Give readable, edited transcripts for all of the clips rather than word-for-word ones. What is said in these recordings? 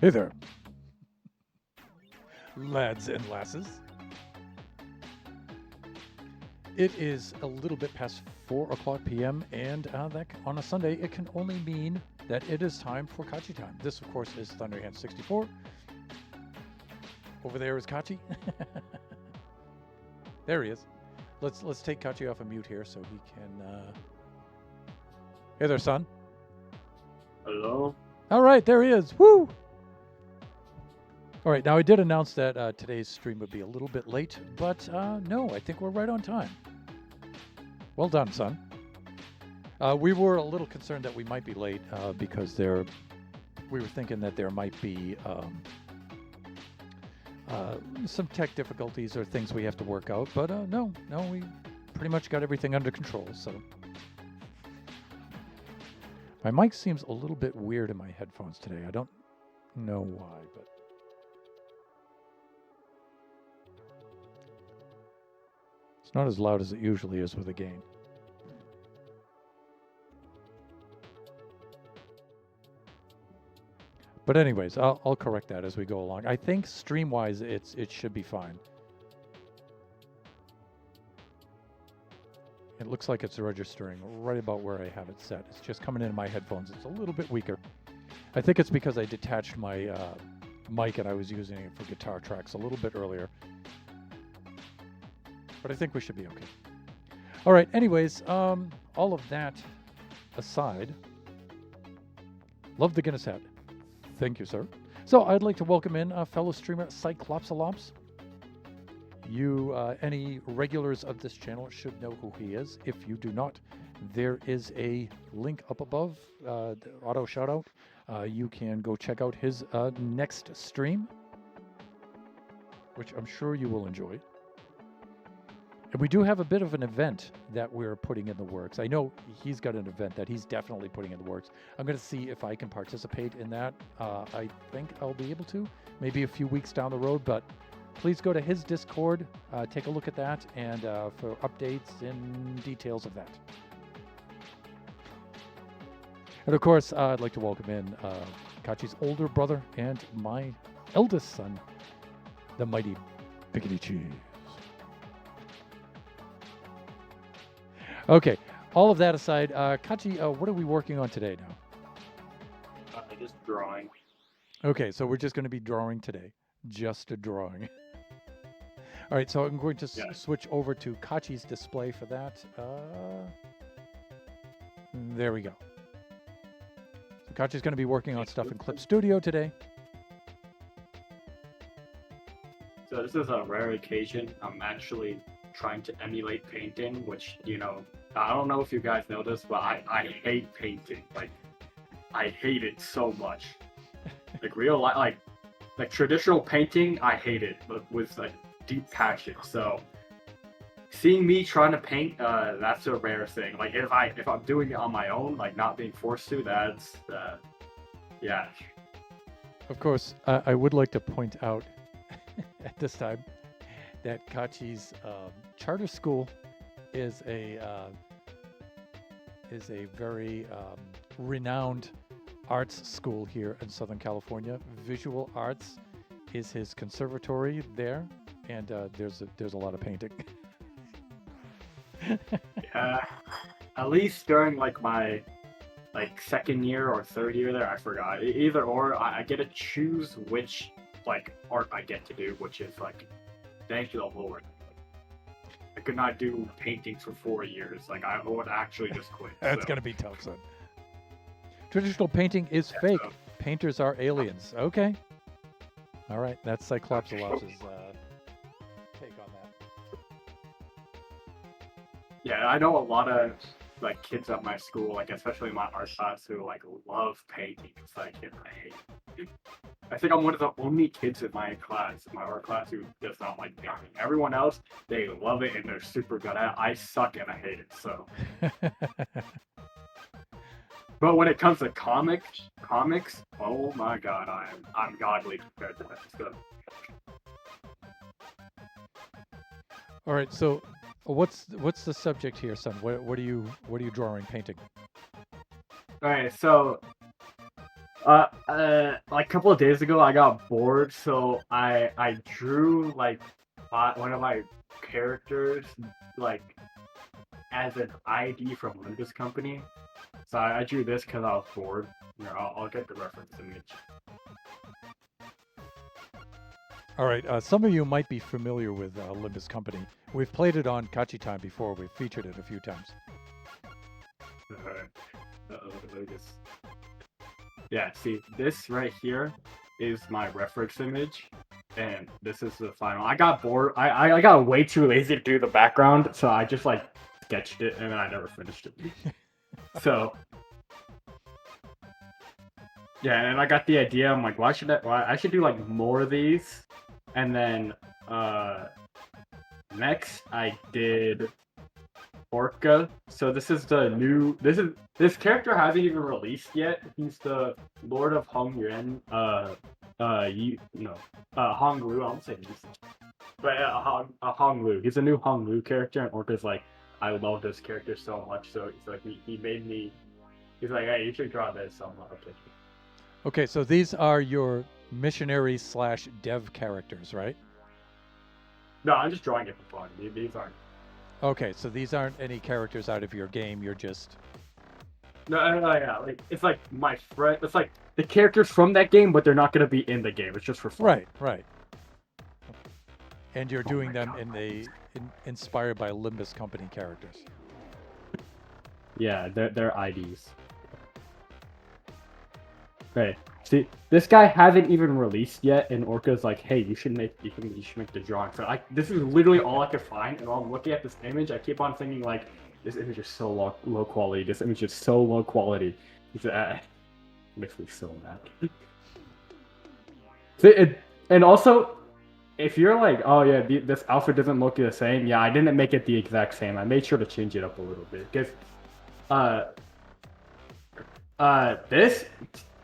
Hey there, lads and lasses. It is a little bit past 4 o'clock p.m., and on a Sunday, it can only mean that it is time for Kaachee Time. This, of course, is Thunderhand64. Over there is Kaachee. There he is. Let's take Kaachee off of mute here so he can. Hey there, son. Hello. All right, there he is. Woo! All right, now I did announce that today's stream would be a little bit late, but no, I think we're right on time. Well done, son. We were a little concerned that we might be late because we were thinking that there might be some tech difficulties or things we have to work out, but no, we pretty much got everything under control. So my mic seems a little bit weird in my headphones today. I don't know why, but it's not as loud as it usually is with a gain. But anyways, I'll correct that as we go along. I think stream-wise, it should be fine. It looks like it's registering right about where I have it set. It's just coming into my headphones. It's a little bit weaker. I think it's because I detached my mic and I was using it for guitar tracks a little bit earlier. But I think we should be okay. All right, anyways, all of that aside, love the Guinness hat. Thank you, sir. So I'd like to welcome in fellow streamer Cyclopsalops. You, any regulars of this channel should know who he is. If you do not, there is a link up above, the auto shout out. You can go check out his next stream, which I'm sure you will enjoy. And we do have a bit of an event that we're putting in the works. I know he's got an event that he's definitely putting in the works. I'm going to see if I can participate in that. I think I'll be able to, maybe a few weeks down the road, but please go to his Discord, take a look at that, and for updates and details of that. And of course, I'd like to welcome in Kaachee's older brother and my eldest son, the mighty Biggity Cheese. Okay, all of that aside, Kaachee, what are we working on today now? Just drawing. Okay, so we're just going to be drawing today. Just a drawing. All right, so I'm going to switch over to Kaachee's display for that. There we go. So Kaachee's going to be working on stuff in Clip Studio today. So this is a rare occasion. I'm actually trying to emulate painting, which, I don't know if you guys know this, but I hate painting. Like, I hate it so much. Like real life, like traditional painting, I hate it, but with like deep passion. So seeing me trying to paint, that's a rare thing. Like if I'm doing it on my own, like not being forced to, that's yeah. Of course, I would like to point out at this time that Kaachee's charter school is a very renowned arts school here in Southern California. Visual Arts is his conservatory there, and there's a lot of painting. Yeah, at least during like my second year or third year there, I forgot. Either or, I get to choose which like art I get to do, which is like, thank the Lord. I could not do painting for 4 years. Like I would actually just quit. That's gonna be tough, son. Traditional painting is fake. So. Painters are aliens. Okay. All right, that's Cyclopsalops' take on that. Yeah, I know a lot of like kids at my school, like especially my art class, who like love painting. It's like I hate it. I think I'm one of the only kids in my art class, who does not like painting. Everyone else, they love it and they're super good at it. I suck and I hate it. So. But when it comes to comics, oh my god, I'm godly compared to that. So. All right, so what's the subject here, son? What are you drawing, painting? All right, so Like a couple of days ago, I got bored, so I drew like one of my characters like as an ID from Olympus Company. So I drew this because I was bored. Here, I'll get the reference image. All right. Some of you might be familiar with Olympus Company. We've played it on Kaachee Time before. We've featured it a few times. Let me just... Yeah, see, this right here is my reference image, and this is the final. I got bored. I got way too lazy to do the background, so I just like sketched it, and then I never finished it. So yeah, and I got the idea. I'm like, I should do like more of these, and then next I did Orca. So this is the new. This character hasn't even released yet. He's the Lord of Hong Yuan. Hong Lu. I'm saying this, but Hong Lu. He's a new Hong Lu character, and Orca's like, I love this character so much. So he's like, he made me. He's like, hey, you should draw this. So I'm like, okay. Okay, so these are your missionary / dev characters, right? No, I'm just drawing it for fun. These aren't. Okay, so these aren't any characters out of your game. You're just... No, yeah, like it's like my friend. It's like the characters from that game, but they're not gonna be in the game. It's just for fun. Right. And you're doing my them God. inspired by Olympus Company characters. Yeah, they're IDs. Okay. See, this guy hasn't even released yet, and Orca's like, "Hey, you should make the drawing." So this is literally all I could find, and while I'm looking at this image, I keep on thinking like, "This image is so low quality. This image is so low quality." It makes me so mad. And also, if you're like, "Oh yeah, this outfit doesn't look the same," yeah, I didn't make it the exact same. I made sure to change it up a little bit because, uh,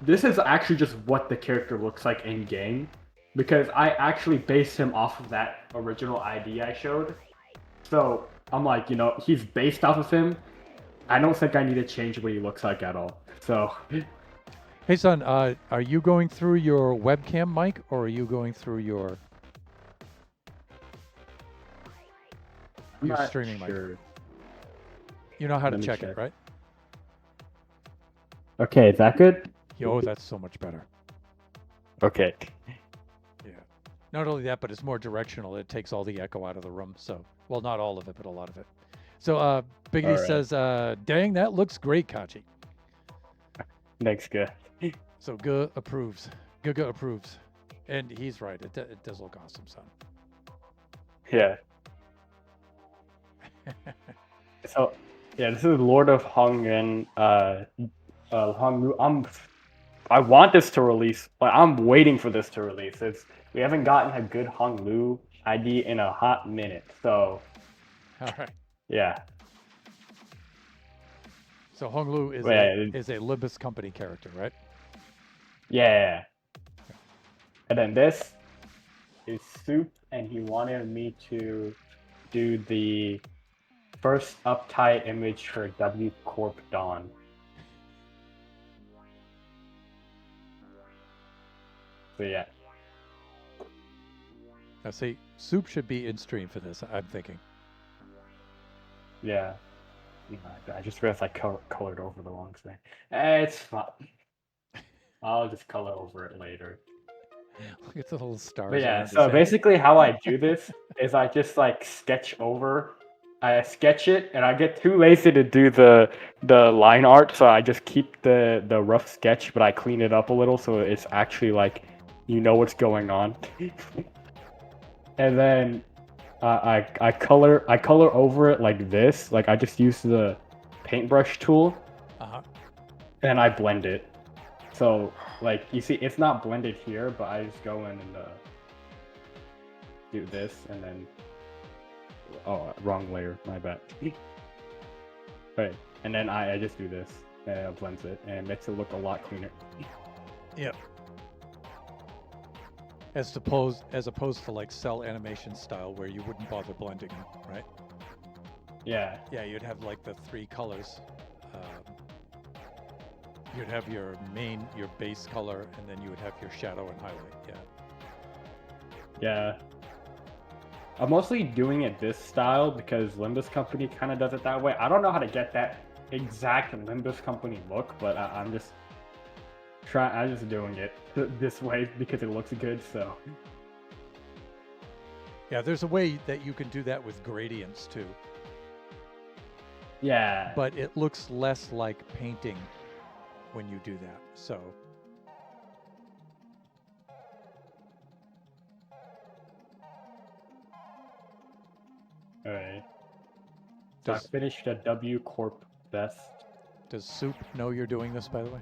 this is actually just what the character looks like in game, because I actually based him off of that original ID I showed. So I'm like, he's based off of him. I don't think I need to change what he looks like at all. So Hey, son, are you going through your webcam mic or are you going through your streaming mic? You know how to check it, right? Okay, is that good? Oh, that's so much better. Okay. Yeah. Not only that, but it's more directional. It takes all the echo out of the room. So, well, not all of it, but a lot of it. So, Biggity All right. says, dang, that looks great, Kaachee. Thanks, good. So, Guh approves. Guh approves. And he's right. It does look awesome, son. Yeah. So, yeah, this is Lord of Hong Yuan. Hong Lu. I want this to release, but I'm waiting for this to release. We haven't gotten a good Hong Lu ID in a hot minute, so. All right. Yeah. So Hong Lu is a Olympus Company character, right? Yeah. And then this is Soup, and he wanted me to do the first uptight image for W Corp Dawn. So yeah. Now see, Soup should be in stream for this, I'm thinking. Yeah. I just realized I colored over the wrong thing. It's fine. I'll just color over it later. Look at the little stars. But yeah, so basically how I do this is I just like sketch over. I sketch it, and I get too lazy to do the line art, so I just keep the rough sketch, but I clean it up a little so it's actually like you know what's going on. And then I color over it like this. Like I just use the paintbrush tool, and I blend it. So like you see, it's not blended here, but I just go in and do this, and then wrong layer, my bad. Right, and then I just do this, and it blends it, and it makes it look a lot cleaner. Yep. As opposed to like cell animation style where you wouldn't bother blending them, right? Yeah. Yeah, you'd have like the three colors. You'd have your base color, and then you would have your shadow and highlight. Yeah. Yeah. I'm mostly doing it this style because Limbus Company kind of does it that way. I don't know how to get that exact Limbus Company look, but I'm just doing it this way because it looks good. So Yeah, there's a way that you can do that with gradients too, yeah. but it looks less like painting when you do that. So All right. So I finished a W Corp vest. Does Soup know you're doing this, by the way?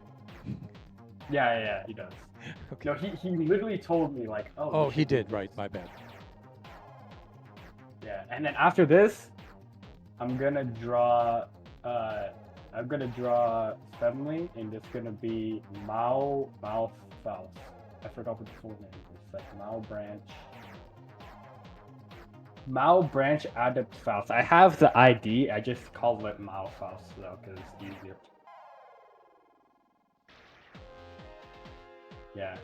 Yeah, he does. Okay. No, he literally told me like, oh. Oh, you he should do did, this. right? My bad. Yeah, and then after this, I'm gonna draw family, and it's gonna be Mao Faust. I forgot what the full name is. It's like Mao Branch Adept Faust. I have the ID. I just call it Mao Faust though, because it's easier. Yeah.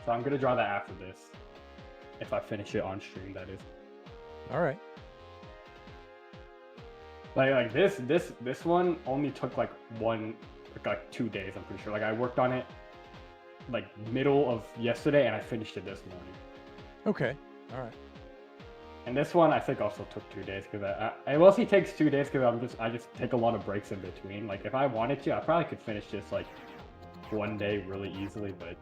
So I'm gonna draw that after this. If I finish it on stream, that is. All right. Like this one only took like 2 days, I'm pretty sure. Like I worked on it like middle of yesterday and I finished it this morning. Okay. All right. And this one I think also took 2 days because it mostly takes 2 days because I just take a lot of breaks in between. Like if I wanted to, I probably could finish this like one day really easily, but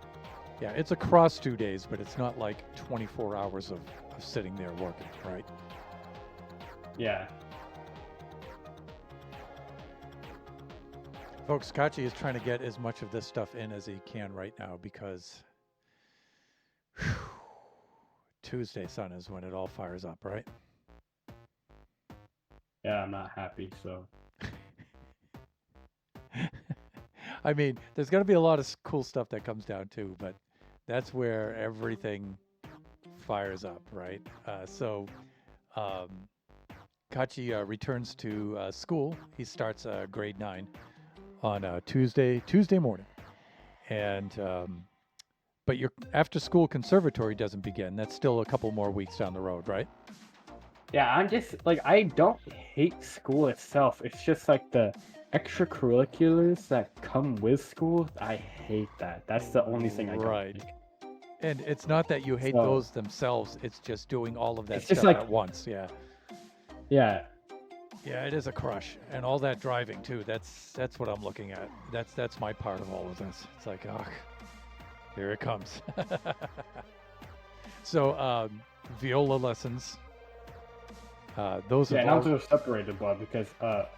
Yeah, it's across 2 days, but it's not like 24 hours of sitting there working, right? yeah. Folks, Kaachee is trying to get as much of this stuff in as he can right now because Tuesday, son, is when it all fires up, right? Yeah, I'm not happy, so. I mean, there's going to be a lot of cool stuff that comes down too, but that's where everything fires up, right? Kaachee returns to school. He starts grade 9 on Tuesday morning, and but your after-school conservatory doesn't begin. That's still a couple more weeks down the road, right? Yeah, I'm just like I don't hate school itself. It's just like the extracurriculars that come with school. I hate that. That's the only thing I don't Right. like. And it's not that you hate So- those themselves. It's just doing all of that It's just stuff like- at once. Yeah. Yeah, Yeah, it is a crush, and all that driving too. That's what I'm looking at. That's my part of all of this. It's like, oh, here it comes. So, viola lessons. Those yeah. are Now all, they're separated, but because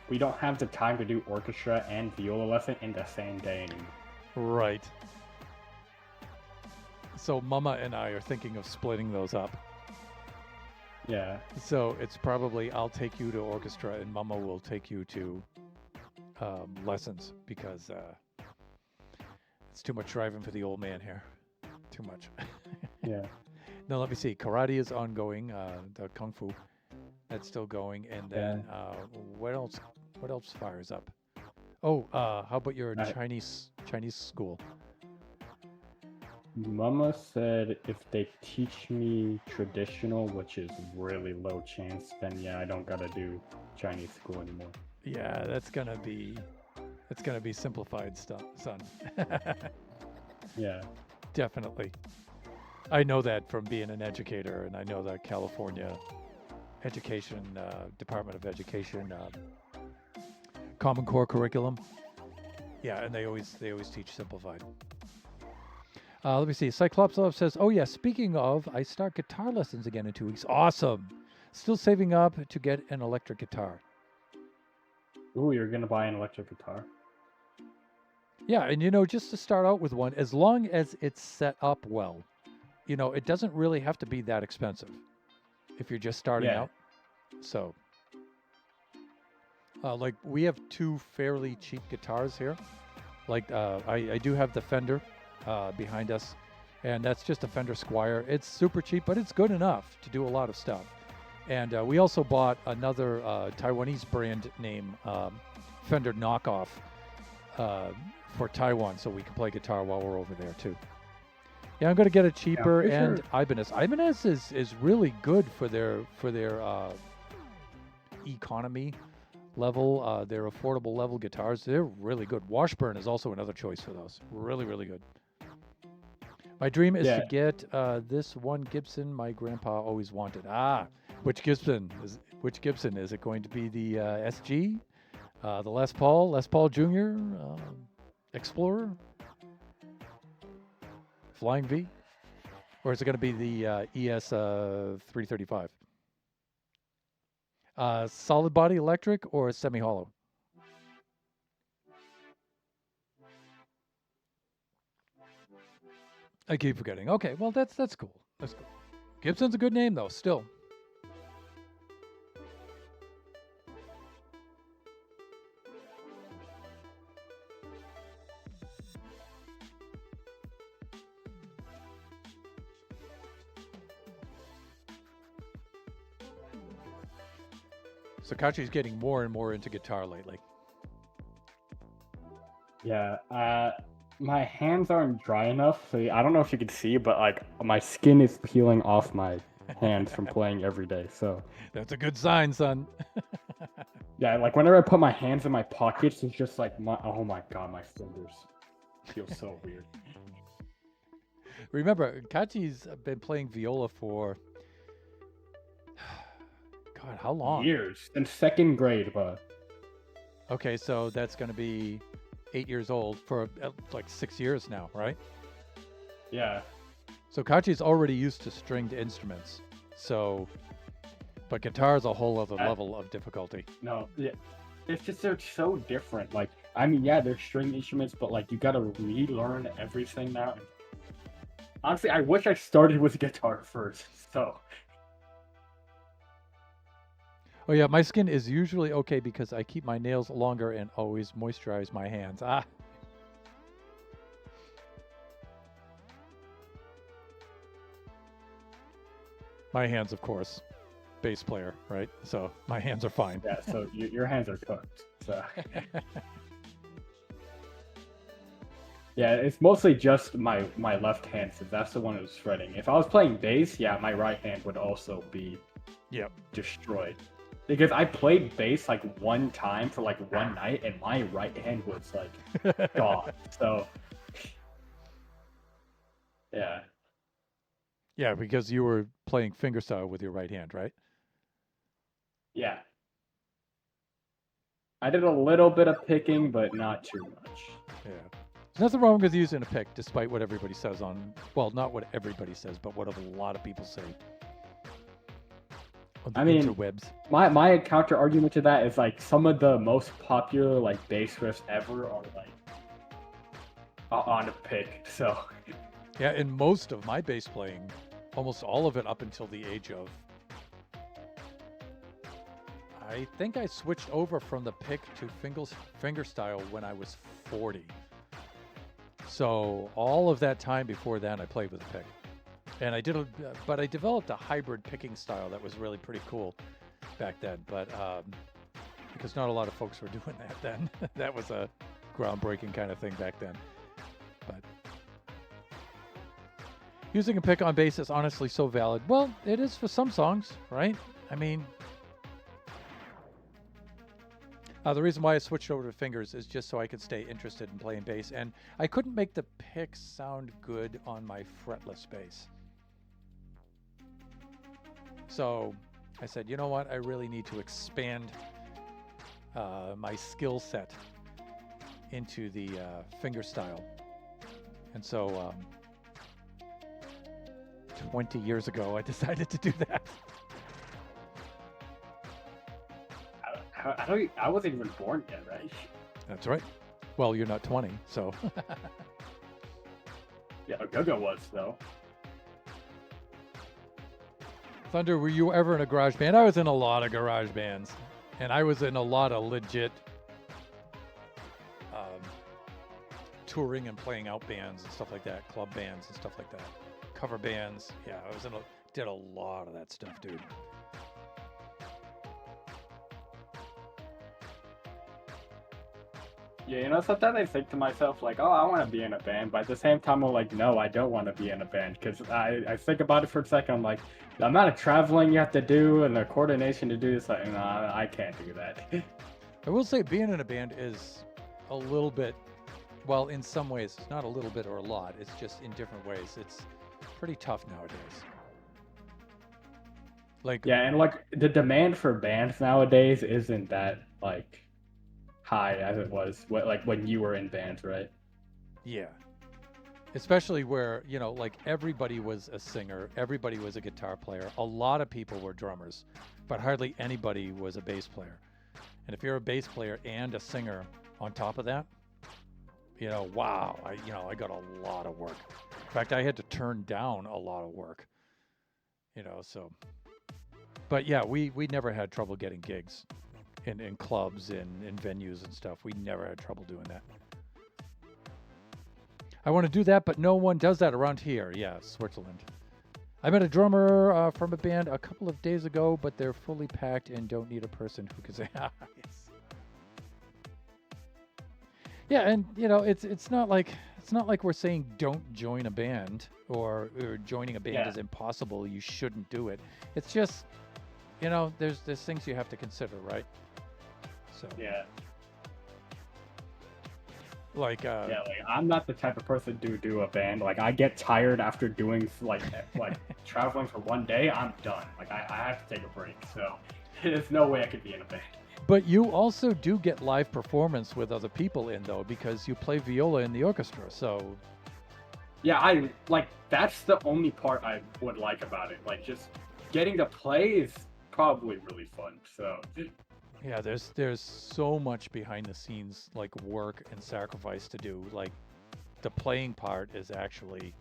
we don't have the time to do orchestra and viola lesson in the same day anymore. right. So, Mama and I are thinking of splitting those up. Yeah, So it's probably I'll take you to orchestra and Mama will take you to lessons because it's too much driving for the old man here. Too much. yeah. Now let me see. Karate is ongoing. The kung fu, that's still going. And then what else? What else fires up? Oh, how about your Chinese school? Mama said if they teach me traditional, which is really low chance, then yeah, I don't gotta do Chinese school anymore. Yeah, that's gonna be simplified stuff, son. Yeah. Definitely. I know that from being an educator, and I know the California Education Department of Education Common Core curriculum. Yeah, and they always teach simplified. Let me see. Cyclops Love says, "Oh yeah, speaking of, I start guitar lessons again in 2 weeks. Awesome. Still saving up to get an electric guitar. Ooh, you're gonna buy an electric guitar? Yeah, and just to start out with one, as long as it's set up well, it doesn't really have to be that expensive if you're just starting Yeah. out. So, like we have 2 fairly cheap guitars here. Like I do have the Fender behind us, and that's just a Fender Squier. It's super cheap, but it's good enough to do a lot of stuff. And we also bought another Taiwanese brand name Fender knockoff for Taiwan, so we can play guitar while we're over there too. Yeah, I'm gonna get it Yeah, I'm cheaper. pretty And sure. Ibanez. Ibanez is really good for their economy level, their affordable level guitars. They're really good. Washburn is also another choice for those. Really, really good. My dream is to Yeah, get this one Gibson my grandpa always wanted. Ah, which Gibson is? Which Gibson is it going to be? The SG, the Les Paul Jr., Explorer, Flying V, or is it going to be the ES 335? Solid body electric or semi hollow? I keep forgetting. Okay, well that's cool. That's cool. Gibson's a good name though. Still. So Kachi's getting more and more into guitar lately. yeah. My hands aren't dry enough, so I don't know if you can see, but like my skin is peeling off my hands from playing every day. So That's a good sign, son. yeah, like whenever I put my hands in my pockets, it's just like oh my god, my fingers feel so weird. Remember, Kachi's been playing viola for God, how long? Years in second grade, but Okay, so that's going to be 8 years old for like 6 years now, right? yeah. So Kachi's already used to stringed instruments. So, but guitar is a whole other level of difficulty. No, yeah. It's just they're so different. Like, I mean, yeah, they're string instruments, but like you gotta relearn everything now. Honestly, I wish I started with guitar first. So Oh yeah, my skin is usually okay because I keep my nails longer and always moisturize my hands. Ah, my hands, of course. Bass player, right? So my hands are fine. yeah, so your hands are cooked. So yeah, it's mostly just my left hand, since that's the one who's fretting. If I was playing bass, yeah, my right hand would also be Yep. destroyed. Because I played bass like one time for like one night, and my right hand was like gone. So yeah. Yeah, because you were playing fingerstyle with your right hand, right? Yeah. I did a little bit of picking, but not too much. Yeah. There's nothing wrong with using a pick, despite what everybody says on, well, not what everybody says, but what a lot of people say on the I mean, interwebs. my counter argument to that is like some of the most popular like bass riffs ever are like on a pick. So Yeah, and most of my bass playing, almost all of it up until the age of, I think I switched over from the pick to fingerstyle when I was 40. So all of that time before then, I played with a pick, and but I developed a hybrid picking style that was really pretty cool back then. But because not a lot of folks were doing that then, that was a groundbreaking kind of thing back then. But using a pick on bass is honestly so valid. Well, it is for some songs, right? I mean, the reason why I switched over to fingers is just so I could stay interested in playing bass, and I couldn't make the pick sound good on my fretless bass. So I said, you know what? I really need to expand my skill set into the fingerstyle. And so 20 years ago, I decided to do that. I wasn't even born yet, right? That's right. Well, you're not 20, so. Yeah, Gaga was though. Thunder, were you ever in a garage band? I was in a lot of garage bands, and I was in a lot of legit touring and playing out bands and stuff like that, club bands and stuff like that, cover bands. Yeah, did a lot of that stuff, dude. Yeah, sometimes I think to myself like, oh, I want to be in a band, but at the same time, I'm like, no, I don't want to be in a band because I think about it for a second. I'm like, the amount of traveling you have to do and the coordination to do this, like, nah, I can't do that. I will say being in a band is a little bit, well, in some ways, it's not a little bit or a lot. It's just in different ways. It's pretty tough nowadays. Like, Yeah, and like the demand for bands nowadays isn't that like high as it was like when you were in bands, right? yeah. Especially where, like everybody was a singer, everybody was a guitar player. A lot of people were drummers, but hardly anybody was a bass player. And if you're a bass player and a singer on top of that, wow, I got a lot of work. In fact, I had to turn down a lot of work, so. But yeah, we never had trouble getting gigs in clubs and in venues and stuff. We never had trouble doing that. I want to do that, but no one does that around here. Yeah, Switzerland. I met a drummer from a band a couple of days ago, but they're fully packed and don't need a person who can say, ah, yes. Yeah, and it's not like we're saying don't join a band or joining a band Yeah, is impossible. You shouldn't do it. It's just there's things you have to consider, right? So yeah, like yeah. Like I'm not the type of person to do a band. Like I get tired after doing like traveling for one day. I'm done. Like I have to take a break. So there's no way I could be in a band. but you also do get live performance with other people in though because you play viola in the orchestra. So Yeah, I like that's the only part I would like about it. Like just getting to play is probably really fun. So yeah, there's so much behind the scenes like work and sacrifice to do. Like the playing part is actually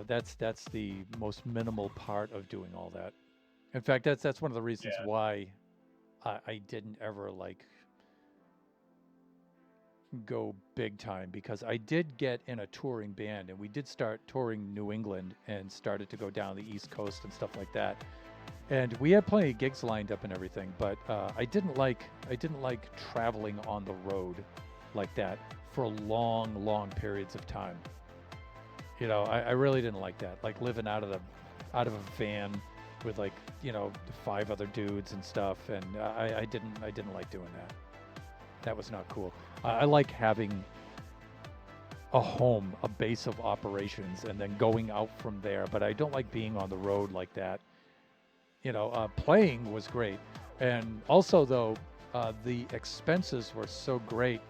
that's the most minimal part of doing all that. In fact, that's one of the reasons yeah, why I didn't ever like go big time because I did get in a touring band and we did start touring New England and started to go down the East Coast and stuff like that. And we had plenty of gigs lined up and everything, but I didn't like traveling on the road like that for long periods of time. I really didn't like that. Like living out of a van with like five other dudes and stuff, and I didn't like doing that. That was not cool. I like having a home, a base of operations, and then going out from there. But I don't like being on the road like that. Playing was great, and also though the expenses were so great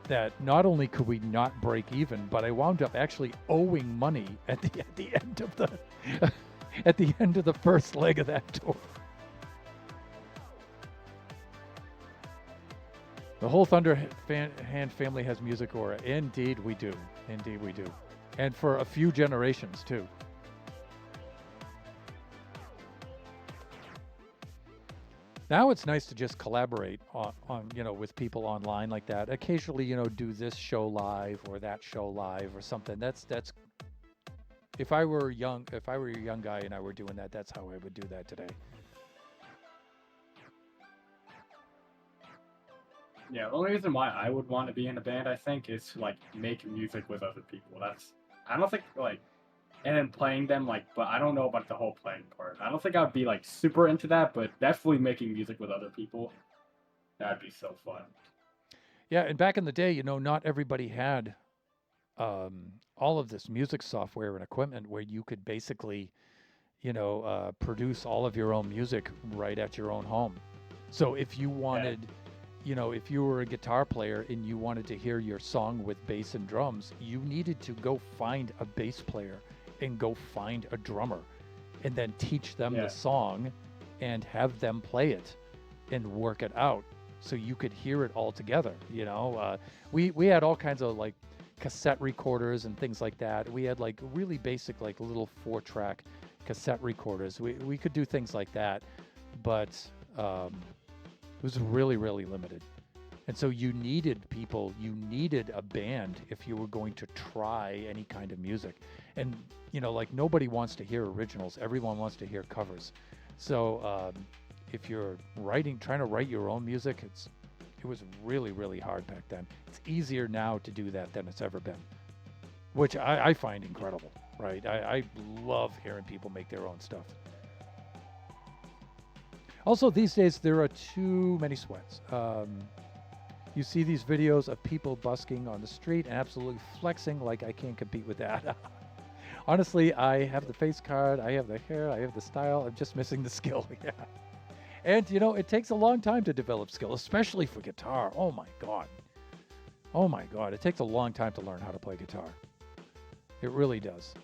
that not only could we not break even, but I wound up actually owing money at the end of the at the end of the first leg of that tour. The whole Hand family has music aura. Indeed, we do. Indeed, we do. And for a few generations, too. Now it's nice to just collaborate on with people online like that. Occasionally, do this show live or that show live or something. That's if I were a young guy and I were doing that, that's how I would do that today. yeah. The only reason why I would want to be in a band, I think, is to like make music with other people. That's I don't think like and then playing them like, but I don't know about the whole playing part. I don't think I'd be like super into that, but definitely making music with other people. That'd be so fun. Yeah, and back in the day, not everybody had all of this music software and equipment where you could basically, produce all of your own music right at your own home. So if you Yeah, wanted, if you were a guitar player and you wanted to hear your song with bass and drums, you needed to go find a bass player and go find a drummer and then teach them the yeah, song and have them play it and work it out so you could hear it all together. We had all kinds of like cassette recorders and things like that. We had like really basic like little 4-track cassette recorders. We could do things like that, but it was really limited. And so you needed people, you needed a band if you were going to try any kind of music. And, like nobody wants to hear originals, everyone wants to hear covers. So if you're trying to write your own music, It was really, really hard back then. It's easier now to do that than it's ever been, which I find incredible, right? I love hearing people make their own stuff. Also, these days, there are too many sweats. You see these videos of people busking on the street and absolutely flexing like I can't compete with that. Honestly, I have the face card, I have the hair, I have the style. I'm just missing the skill. Yeah. And, it takes a long time to develop skill, especially for guitar. Oh, my God. Oh, my God. It takes a long time to learn how to play guitar. It really does.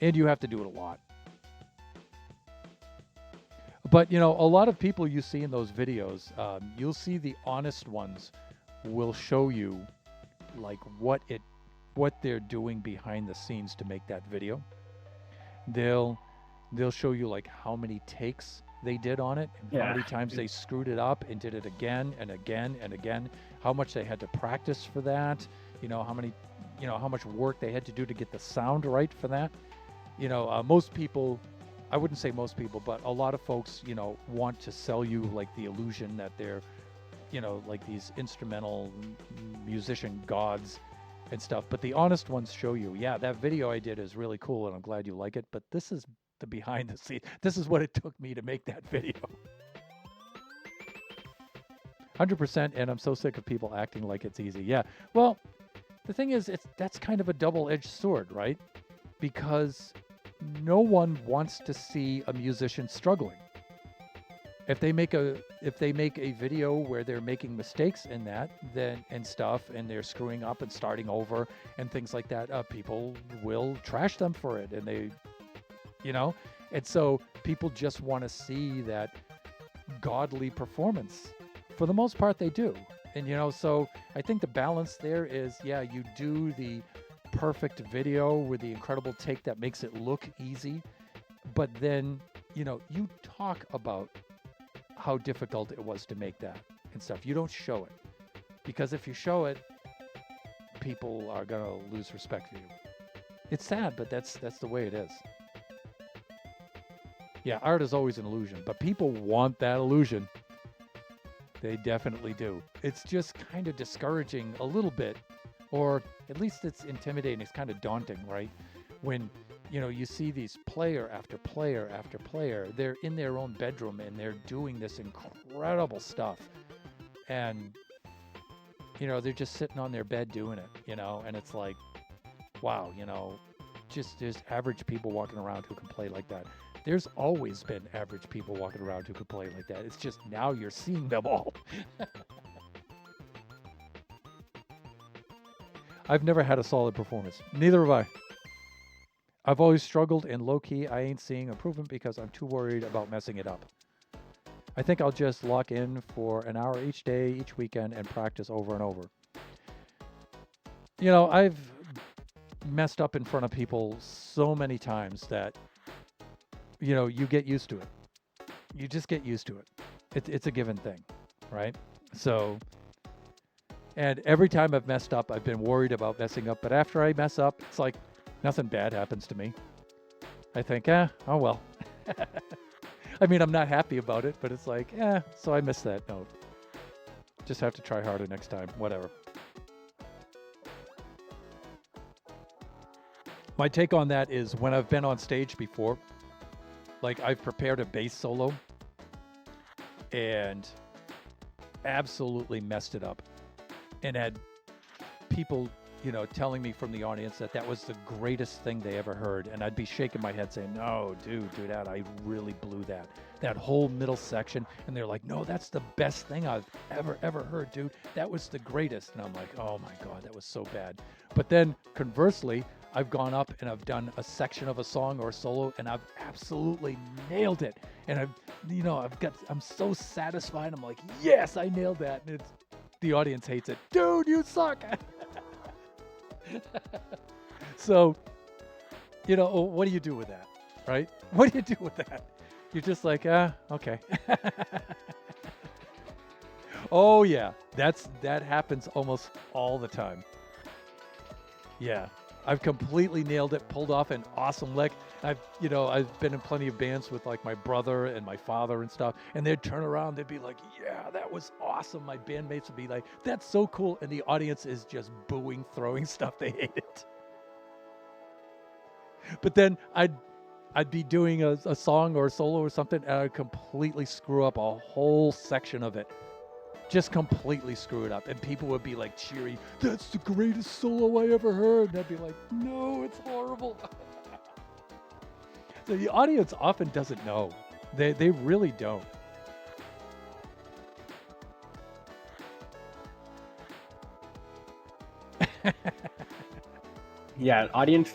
And you have to do it a lot. But, a lot of people you see in those videos, you'll see the honest ones will show you, like, what they're doing behind the scenes to make that video. They'll show you like how many takes they did on it, and how many times they screwed it up and did it again and again and again, how much they had to practice for that, how much work they had to do to get the sound right for that. Most people, I wouldn't say most people, but a lot of folks, want to sell you like the illusion that they're, like these instrumental musician gods and stuff. But the honest ones show you, yeah, that video I did is really cool and I'm glad you like it, but this is the behind the scenes. This is what it took me to make that video. 100%, and I'm so sick of people acting like it's easy. Yeah, well, the thing is, that's kind of a double-edged sword, right? Because no one wants to see a musician struggling. If they make a video where they're making mistakes in that, and they're screwing up and starting over and things like that, people will trash them for it, and they, and so people just want to see that godly performance. For the most part, they do, and so I think the balance there is, yeah, you do the perfect video with the incredible take that makes it look easy, but then you talk about how difficult it was to make that and stuff. You don't show it, because if you show it, people are gonna lose respect for you. It's sad, but that's the way it is. Yeah, art is always an illusion, but people want that illusion. They definitely do. It's just kind of discouraging a little bit, or at least it's intimidating. It's kind of daunting, right? When you see these player after player after player, they're in their own bedroom and they're doing this incredible stuff. And, they're just sitting on their bed doing it, and it's like, wow, just there's average people walking around who can play like that. There's always been average people walking around who can play like that. It's just now you're seeing them all. I've never had a solid performance. Neither have I. I've always struggled, and low-key, I ain't seeing improvement because I'm too worried about messing it up. I think I'll just lock in for an hour each day, each weekend, and practice over and over. I've messed up in front of people so many times that, you get used to it. You just get used to it. It's a given thing, right? So, and every time I've messed up, I've been worried about messing up. But after I mess up, it's like nothing bad happens to me. I think, oh well. I mean, I'm not happy about it, but it's like, so I missed that note. Just have to try harder next time, whatever. My take on that is when I've been on stage before, like I've prepared a bass solo and absolutely messed it up, and had people, telling me from the audience that was the greatest thing they ever heard. And I'd be shaking my head saying, no, dude, I really blew that whole middle section. And they're like, no, that's the best thing I've ever heard, dude. That was the greatest. And I'm like, oh my God, that was so bad. But then conversely, I've gone up and I've done a section of a song or a solo and I've absolutely nailed it. And I'm so satisfied. I'm like, yes, I nailed that. And the audience hates it. Dude, you suck. So, what do you do with that, right? What do you do with that? You're just like, okay. Oh yeah, that happens almost all the time. Yeah, I've completely nailed it, pulled off an awesome lick, I've been in plenty of bands with like my brother and my father and stuff, and they'd turn around, they'd be like, "Yeah, that was awesome." My bandmates would be like, "That's so cool," and the audience is just booing, throwing stuff they hated. But then I'd be doing a song or a solo or something, and I'd completely screw up a whole section of it. Just completely screw it up. And people would be like cheering, "That's the greatest solo I ever heard." And I'd be like, "No, it's horrible." So the audience often doesn't know. They really don't. Yeah, audience.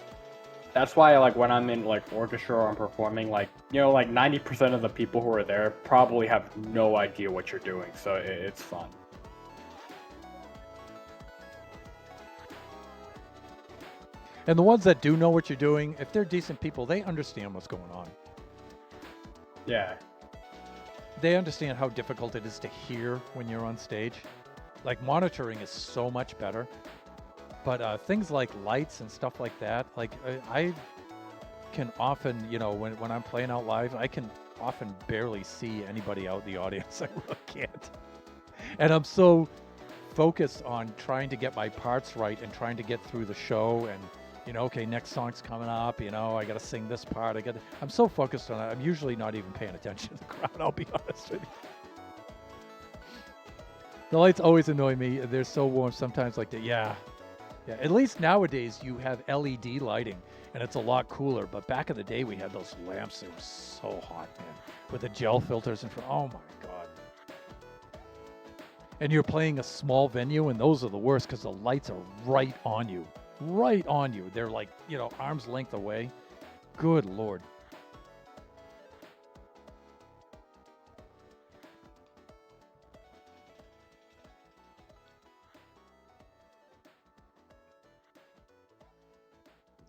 That's why, like, when I'm in like orchestra or I'm performing, like, like 90% of the people who are there probably have no idea what you're doing, so it's fun. And the ones that do know what you're doing, if they're decent people, they understand what's going on. Yeah. They understand how difficult it is to hear when you're on stage. Like monitoring is so much better. But things like lights and stuff like that, like I can often, when I'm playing out live, I can often barely see anybody out in the audience. I really can't. And I'm so focused on trying to get my parts right and trying to get through the show and, okay, next song's coming up, I got to sing this part. I'm so focused on it. I'm usually not even paying attention to the crowd, I'll be honest with you. The lights always annoy me. They're so warm sometimes, like that. Yeah. At least nowadays you have LED lighting and it's a lot cooler. But back in the day we had those lamps. They were so hot, man, with the gel filters in front. Oh my God. And you're playing a small venue, and those are the worst because the lights are right on you. Right on you. They're like, arm's length away. Good Lord.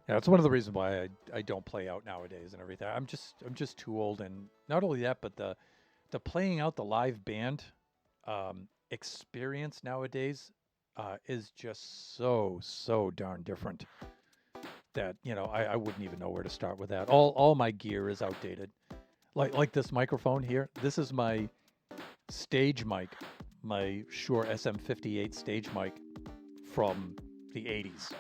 Yeah, that's one of the reasons why I don't play out nowadays and everything. I'm just too old, and not only that, but the playing out the live band experience nowadays is just so darn different that I wouldn't even know where to start with that. All my gear is outdated. Like this microphone here. This is my stage mic, my Shure SM58 stage mic from the 80s.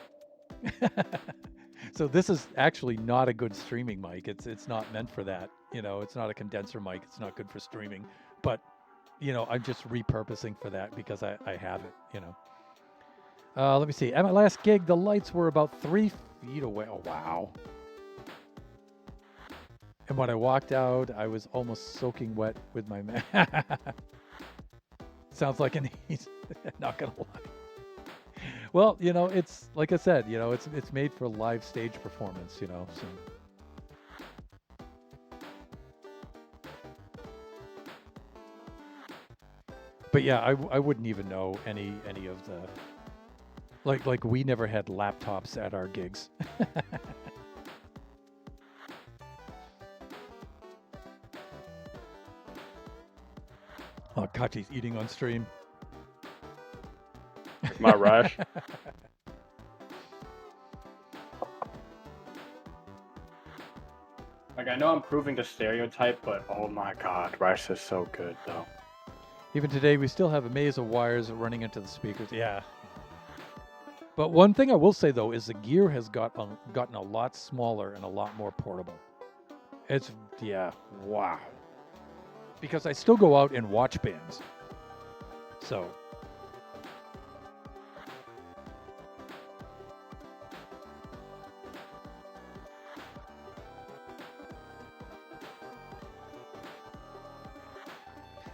So this is actually not a good streaming mic. It's not meant for that. It's not a condenser mic. It's not good for streaming. But I'm just repurposing for that because I have it. Let me see. At my last gig, the lights were about 3 feet away. Oh wow! And when I walked out, I was almost soaking wet with my mask. Sounds like an he's not gonna lie. Well, it's like I said, it's made for live stage performance, so. But yeah, I wouldn't even know any of the like we never had laptops at our gigs. Oh, Kaachee's eating on stream. My rush. Like, I know I'm proving the stereotype, but oh my God, rice is so good though. Even today, we still have a maze of wires running into the speakers. Yeah. But one thing I will say though is the gear has gotten a lot smaller and a lot more portable. Wow. Because I still go out and watch bands. So.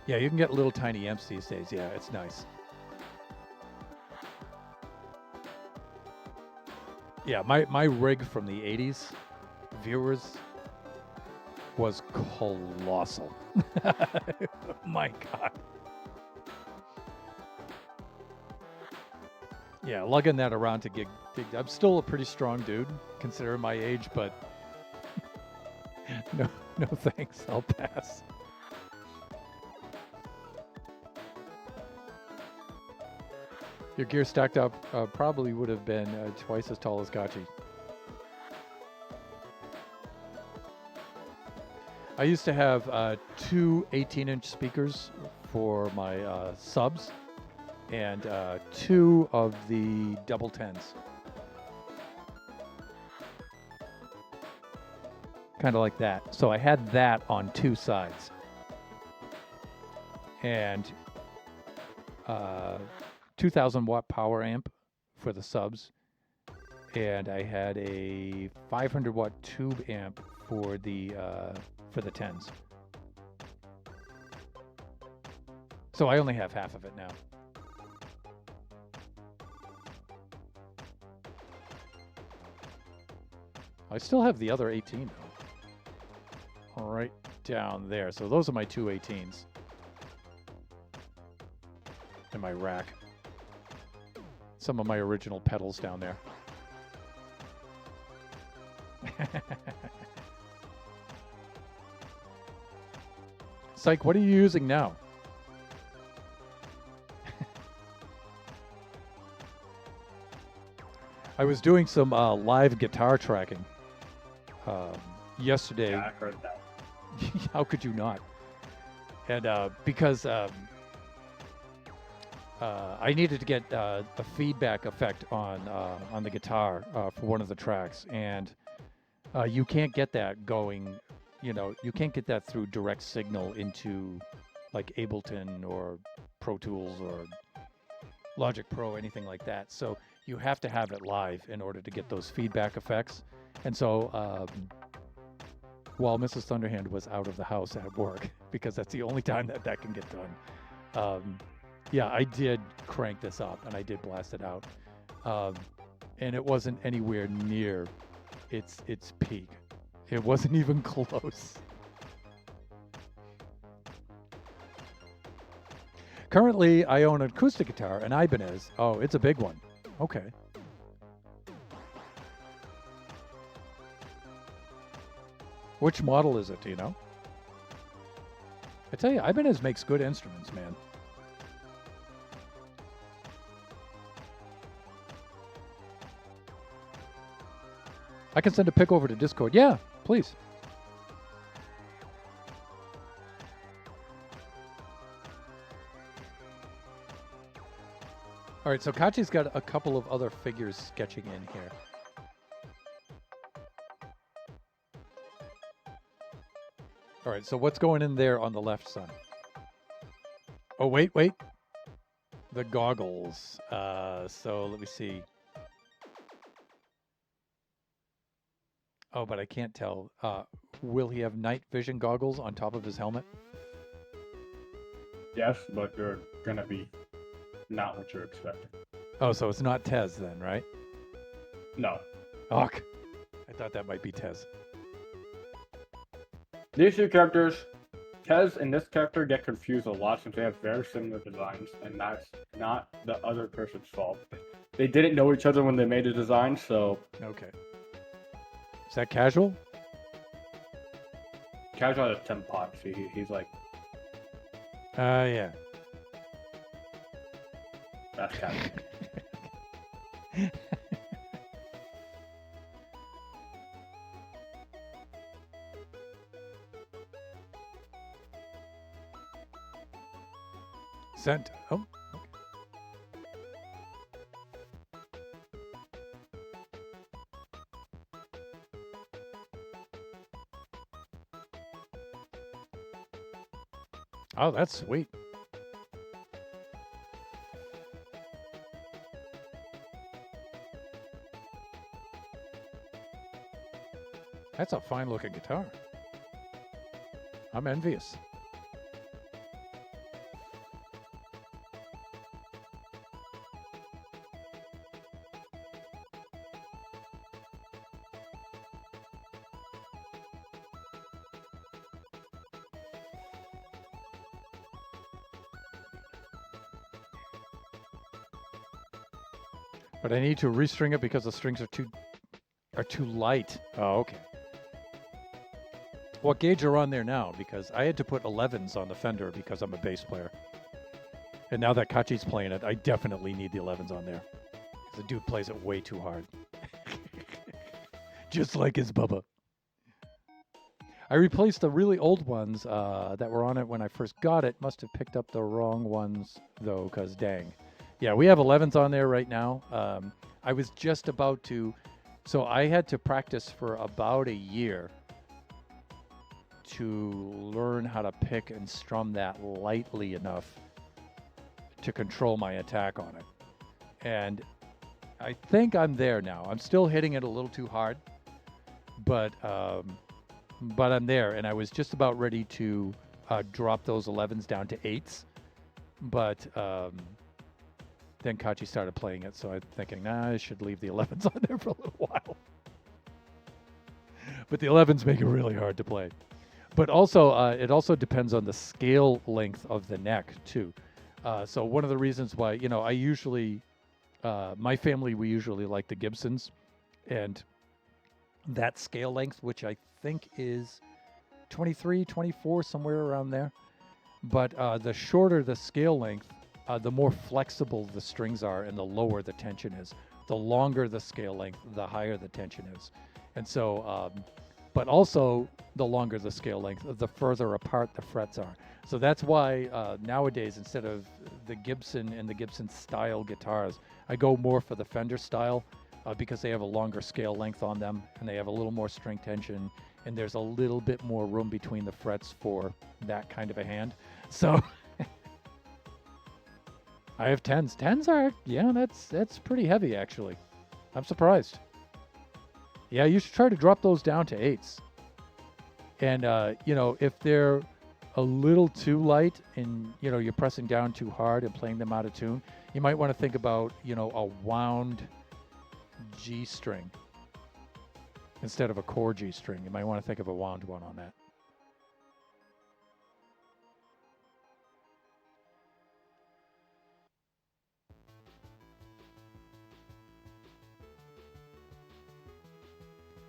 Yeah, you can get little tiny amps these days. Yeah, it's nice. Yeah, my rig from the 80s, viewers, was colossal. My God. Yeah, lugging that around to gig. I'm still a pretty strong dude, considering my age, but no thanks. I'll pass. Your gear stacked up probably would have been twice as tall as Kaachee. I used to have two 18-inch speakers for my subs and two of the double tens. Kind of like that. So I had that on two sides. And 2,000 watt power amp for the subs. And I had a 500 watt tube amp for the tens. So I only have half of it now. I still have the other 18 though. Right down there. So those are my two 18s. In my rack. Some of my original pedals down there. Psych, what are you using now? I was doing some live guitar tracking yesterday. Yeah, I heard that. How could you not? And because I needed to get a feedback effect on the guitar for one of the tracks, and you can't get that going. You know, you can't get that through direct signal into like Ableton or Pro Tools or Logic Pro, anything like that. So you have to have it live in order to get those feedback effects. And so while Mrs. Thunderhand was out of the house at work, because that's the only time that can get done, yeah, I did crank this up and I did blast it out. And it wasn't anywhere near its peak. It wasn't even close. Currently, I own an acoustic guitar, an Ibanez. Oh, it's a big one. Okay. Which model is it, do you know? I tell you, Ibanez makes good instruments, man. I can send a pic over to Discord. Yeah, please. All right, so Kaachee's got a couple of other figures sketching in here. All right, so what's going in there on the left, son? Oh, wait. The goggles. So let me see. Oh, but I can't tell. Will he have night vision goggles on top of his helmet? Yes, but they're gonna be not what you're expecting. Oh, so it's not Tez then, right? No. Ugh. I thought that might be Tez. These two characters, Tez and this character, get confused a lot since they have very similar designs, and that's not the other person's fault. They didn't know each other when they made the design, so... Okay. Is that casual? Casual has 10 pots. He's like... Yeah. That's casual. Sent. Oh, okay. Oh, that's sweet. That's a fine looking guitar. I'm envious. But I need to restring it because the strings are too light. Oh, okay. What gauge are on there now? Because I had to put 11s on the Fender because I'm a bass player. And now that Kaachee's playing it, I definitely need the 11s on there. The dude plays it way too hard. Just like his Bubba. I replaced the really old ones that were on it when I first got it. Must have picked up the wrong ones though, because dang. Yeah, we have 11s on there right now. I was just about to, so I had to practice for about a year to learn how to pick and strum that lightly enough to control my attack on it. And I think I'm there now. I'm still hitting it a little too hard, but I'm there. And I was just about ready to drop those 11s down to 8s, but then Kaachee started playing it, so I'm thinking, nah, I should leave the 11s on there for a little while. But the 11s make it really hard to play. But also, it also depends on the scale length of the neck too. So one of the reasons why, I usually, my family, we usually like the Gibsons, and that scale length, which I think is 23, 24, somewhere around there. But the shorter the scale length, the more flexible the strings are and the lower the tension is. The longer the scale length, the higher the tension is. And so, but also the longer the scale length, the further apart the frets are. So that's why nowadays, instead of the Gibson and the Gibson style guitars, I go more for the Fender style because they have a longer scale length on them and they have a little more string tension and there's a little bit more room between the frets for that kind of a hand. So I have 10s. 10s are, yeah, that's pretty heavy actually. I'm surprised. Yeah, you should try to drop those down to 8s. And, if they're a little too light and, you're pressing down too hard and playing them out of tune, you might want to think about, a wound G string instead of a core G string. You might want to think of a wound one on that.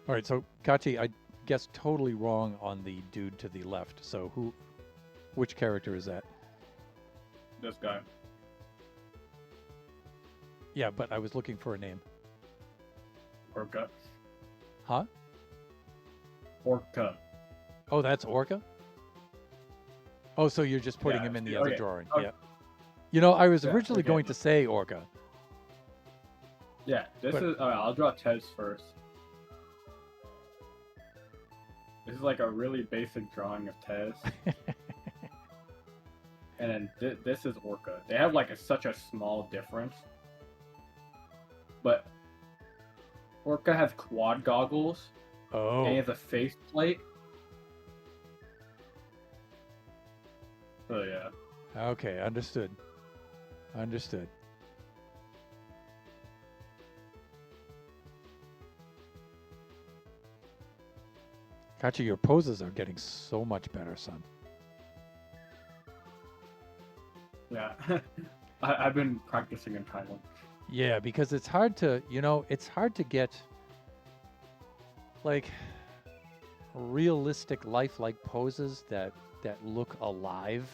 All right, so Kaachee, I guess totally wrong on the dude to the left. So which character is that? This guy. Yeah, but I was looking for a name. Orca. Huh? Orca. Oh, that's Orca? Oh, so you're just putting him in the other okay. drawing. Okay. Yeah. I was originally going to say Orca. Yeah, this is... I'll draw Tez first. This is like a really basic drawing of Tez. And then this is Orca. They have like such a small difference. But Orca has quad goggles. Oh. And he has a face plate. Oh, yeah. Okay, understood. Kaachee, your poses are getting so much better, son. Yeah. I've been practicing in Thailand. Yeah, because it's hard to, get like realistic lifelike poses that look alive,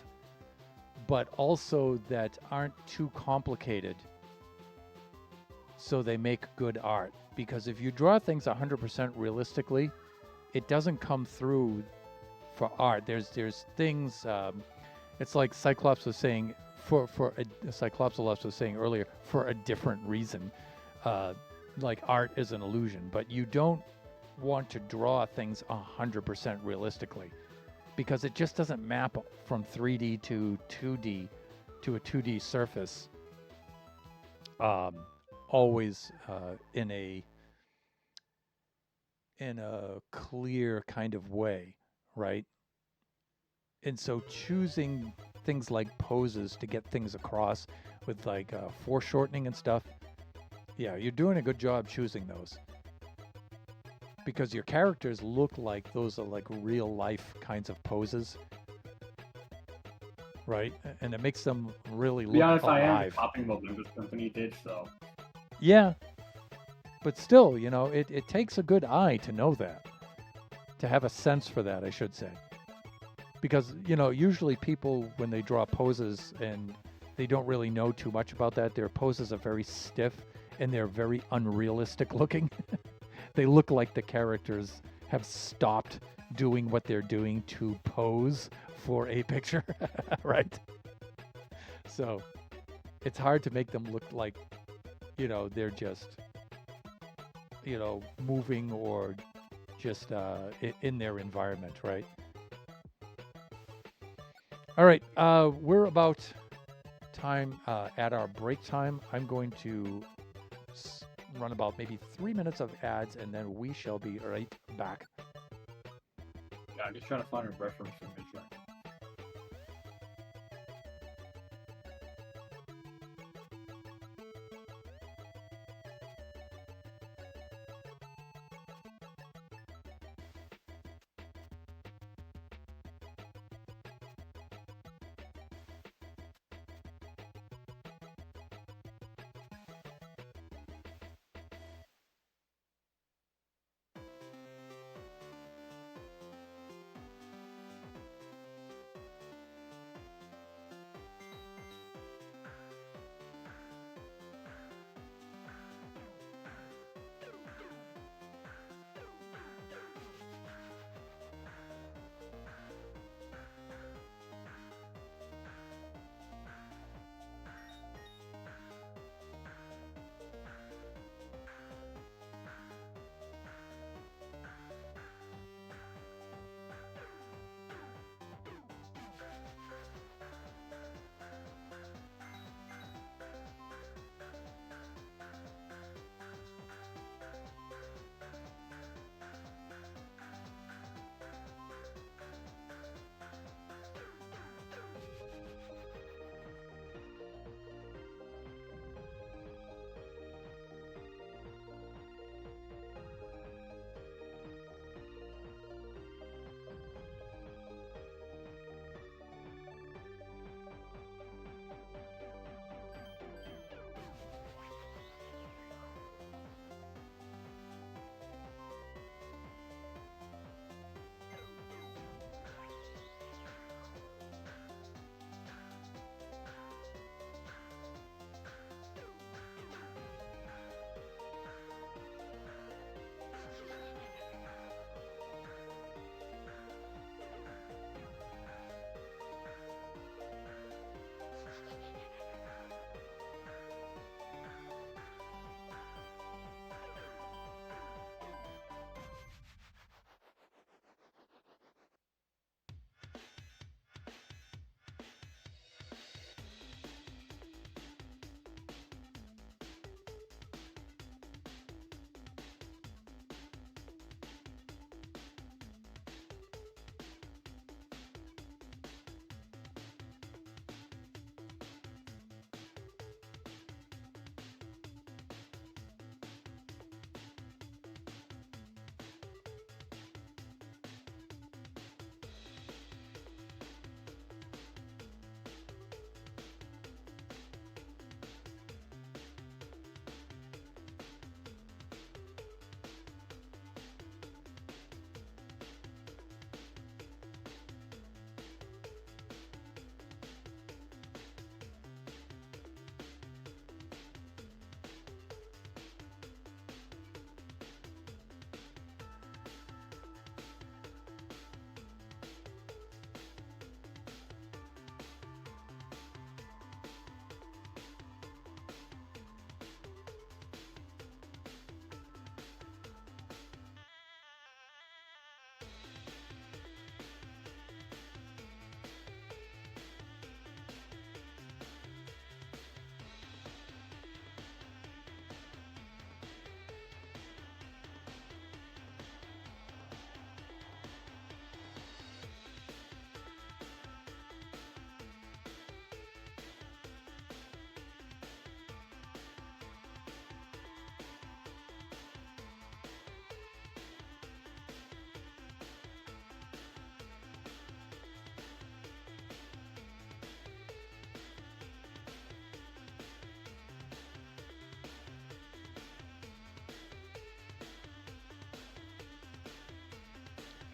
but also that aren't too complicated so they make good art. Because if you draw things 100% realistically, it doesn't come through for art. There's things, it's like Cyclops was saying, Cyclopsolus was saying earlier, for a different reason. Like art is an illusion, but you don't want to draw things 100% realistically because it just doesn't map from 3D to 2D to a 2D surface always in a clear kind of way, right? And so choosing things like poses to get things across with like foreshortening and stuff, yeah, you're doing a good job choosing those. Because your characters look like those are like real life kinds of poses. Right? And it makes them really look alive. To be honest, I am copying what Nimbus Company did, so. Yeah. But still, it takes a good eye to know that. To have a sense for that, I should say. Because, usually people, when they draw poses and they don't really know too much about that, their poses are very stiff and they're very unrealistic looking. They look like the characters have stopped doing what they're doing to pose for a picture, right? So it's hard to make them look like, they're just, moving or just in their environment, right? All right, we're about time at our break time. I'm going to run about maybe 3 minutes of ads, and then we shall be right back. Yeah, I'm just trying to find a reference for Midjourney.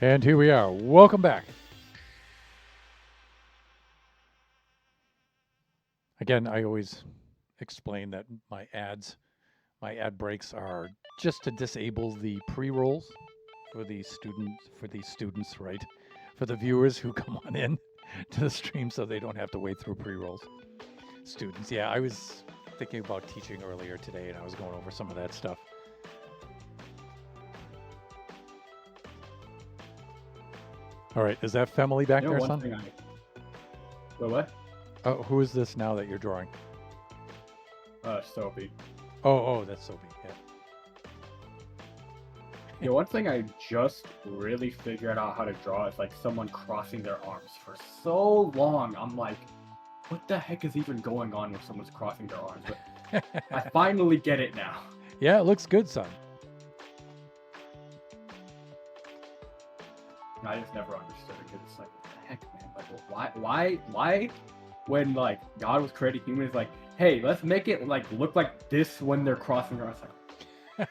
And here we are. Welcome back. Again, I always explain that my ad breaks are just to disable the pre rolls. for these students, right? For the viewers who come on in to the stream so they don't have to wait through pre-rolls. Students, yeah, I was thinking about teaching earlier today and I was going over some of that stuff. All right, is that family back there, son? Wait, what? Who is this now that you're drawing? Sophie. Oh, that's Sophie, yeah. Yeah, one thing I just really figured out how to draw is like someone crossing their arms. For so long, I'm like, what the heck is even going on when someone's crossing their arms? But I finally get it now. Yeah, it looks good, son. I just never understood it because it's like, what the heck, man? Like, why? When like God was creating humans, like, hey, let's make it like look like this when they're crossing their arms. Like,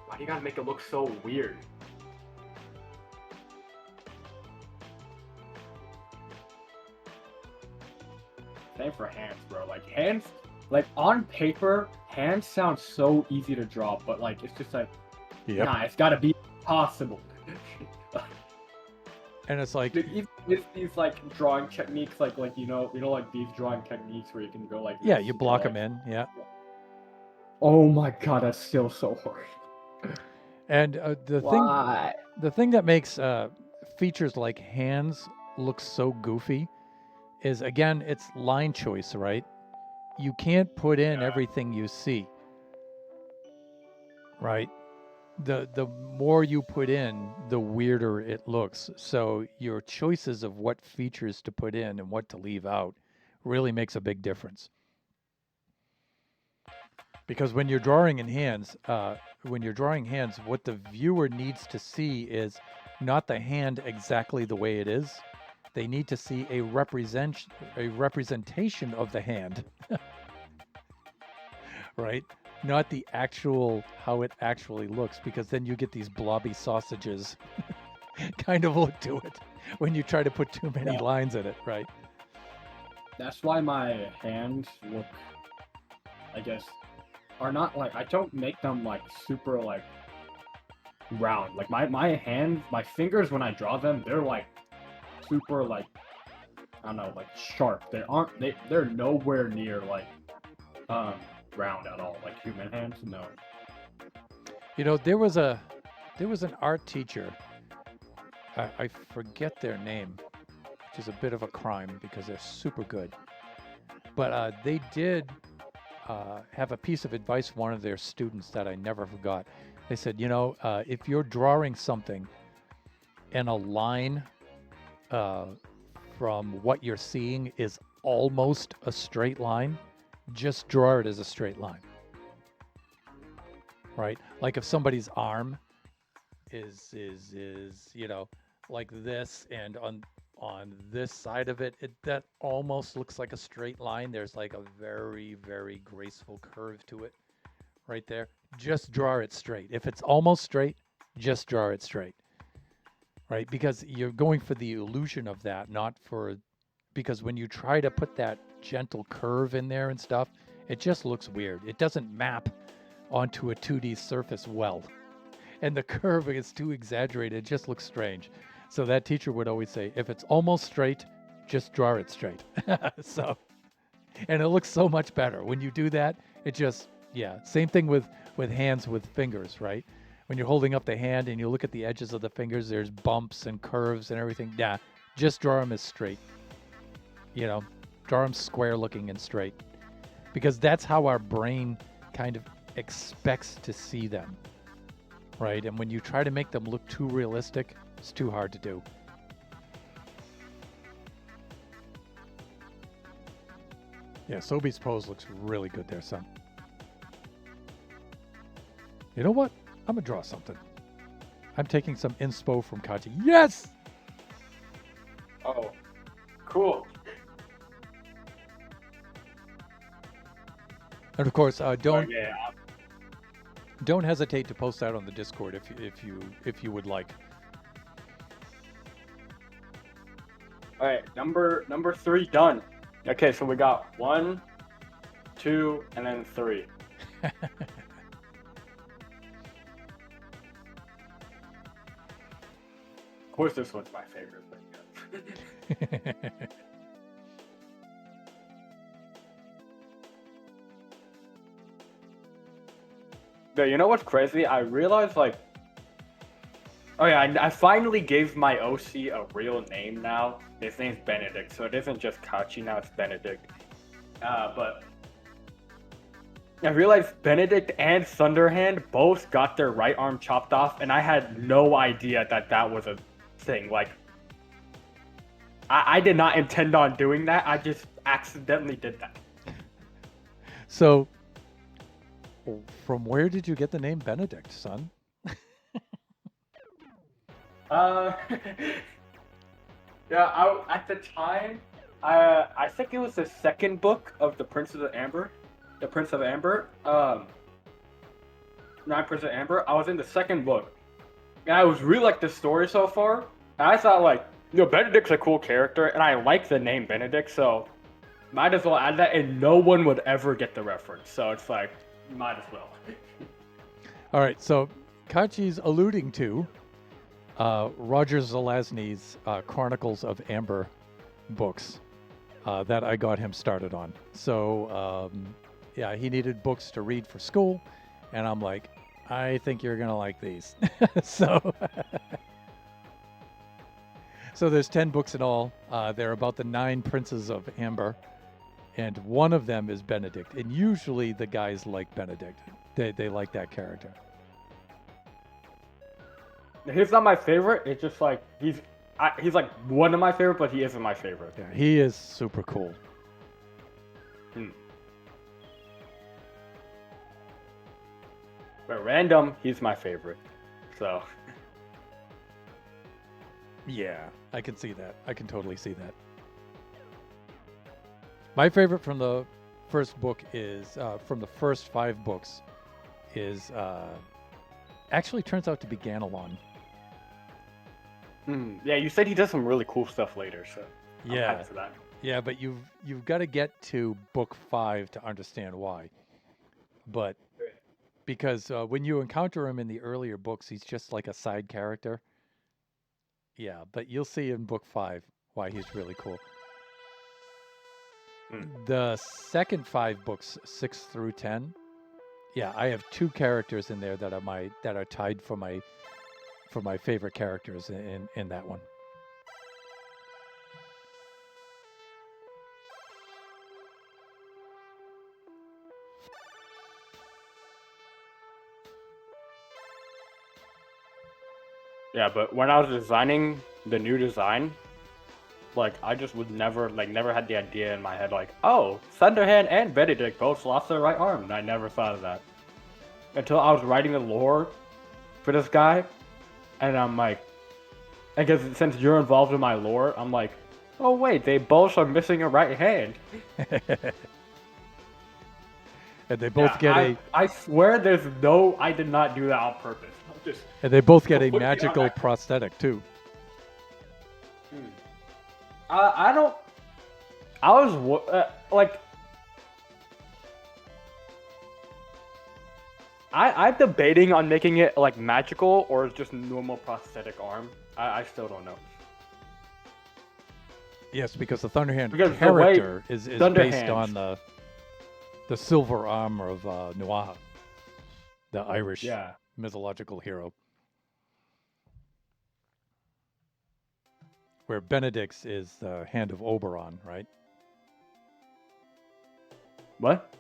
why do you gotta make it look so weird? Same for hands, bro. Like hands, like on paper, hands sound so easy to draw, but like it's just like, nah, it's gotta be possible. And it's like even with these like drawing techniques, like you know like these drawing techniques where you can go like yeah, this, you block like, them in, yeah. Oh my god, that's still so hard. And the thing that makes features like hands look so goofy is, again, it's line choice, right? You can't put in everything you see, right? The more you put in, the weirder it looks. So your choices of what features to put in and what to leave out really makes a big difference. Because when you're drawing in hands, what the viewer needs to see is not the hand exactly the way it is. They need to see a representation of the hand, right? Not the actual, how it actually looks, because then you get these blobby sausages kind of look to it when you try to put too many lines in it, right? That's why my hands look, I guess, are not like, I don't make them like super like round. Like my hands, my fingers, when I draw them, they're like super like, I don't know, like sharp. They're nowhere near like round at all. Like human hands, no. You know, there was an art teacher, I forget their name, which is a bit of a crime because they're super good. But they did have a piece of advice for one of their students that I never forgot. They said, you know, if you're drawing something and a line from what you're seeing is almost a straight line, just draw it as a straight line. Right? Like if somebody's arm is you know, like this, and on this side of it, that almost looks like a straight line. There's like a very, very graceful curve to it right there. Just draw it straight. If it's almost straight, just draw it straight. Right? Because you're going for the illusion of that, not for, because when you try to put that gentle curve in there and stuff, it just looks weird. It doesn't map onto a 2D surface well. And the curve is too exaggerated. It just looks strange. So that teacher would always say, if it's almost straight, just draw it straight. So, and it looks so much better. When you do that, it just, yeah. Same thing with hands with fingers, right? When you're holding up the hand and you look at the edges of the fingers, there's bumps and curves and everything. Yeah, just draw them as straight. You know, draw them square looking and straight. Because that's how our brain kind of expects to see them, right? And when you try to make them look too realistic, it's too hard to do. Yeah, Sobi's pose looks really good there, son. You know what? I'm gonna draw something. I'm taking some inspo from Kaachee. Yes! Oh, cool. And of course, don't hesitate to post that on the Discord if you would like. All right, number 3 done. Okay, so we got 1, 2, and then 3. Of course, this one's my favorite. But yeah. But you know what's crazy? I realized like, oh yeah, I finally gave my OC a real name now. His name's Benedict, so it isn't just Kaachee now; it's Benedict. But I realized Benedict and Thunderhand both got their right arm chopped off, and I had no idea that that was a thing. Like, I did not intend on doing that. I just accidentally did that. So, from where did you get the name Benedict, son? Uh, yeah, at the time, I think it was the second book of the Prince of Amber, the Prince of Amber. Not Prince of Amber. I was in the second book, and I was really like the story so far. And I thought like, Benedict's a cool character, and I like the name Benedict, so might as well add that, and no one would ever get the reference. So it's like, might as well. All right, so Kaachee's alluding to Roger Zelazny's Chronicles of Amber books that I got him started on. So, yeah, he needed books to read for school, and I'm like, I think you're going to like these. So, so there's 10 books in all. They're about the 9 princes of Amber, and one of them is Benedict. And usually the guys like Benedict. They like that character. He's not my favorite. It's just like he's like one of my favorite, but he isn't my favorite. Yeah, he is super cool. But random, he's my favorite. So Yeah, I can see that. I can totally see that. My favorite from the first book is from the first 5 books is actually turns out to be Ganelon. Yeah, you said he does some really cool stuff later, so I'm Yeah. happy for that. Yeah, but you've got to get to book 5 to understand why. But because when you encounter him in the earlier books, he's just like a side character. Yeah, but you'll see in book 5 why he's really cool. The second 5 books, 6 through 10, yeah, I have 2 characters in there that are tied for my favorite characters in that one. Yeah, but when I was designing the new design, like I just would never had the idea in my head like, oh, Thunderhand and Benedict both lost their right arm, and I never thought of that until I was writing the lore for this guy, and I'm like, I guess since you're involved in my lore, I'm like, oh wait, they both are missing a right hand. And they both get I swear there's no, I did not do that on purpose. and they both get a magical prosthetic too. I don't. I was like, I'm debating on making it like magical or just normal prosthetic arm. I still don't know. Yes, because the Thunderhand Because character is based Thunderhand- on the silver armor of Nuaha, the Irish mythological hero. Where Benedict's is the hand of Oberon, right? What?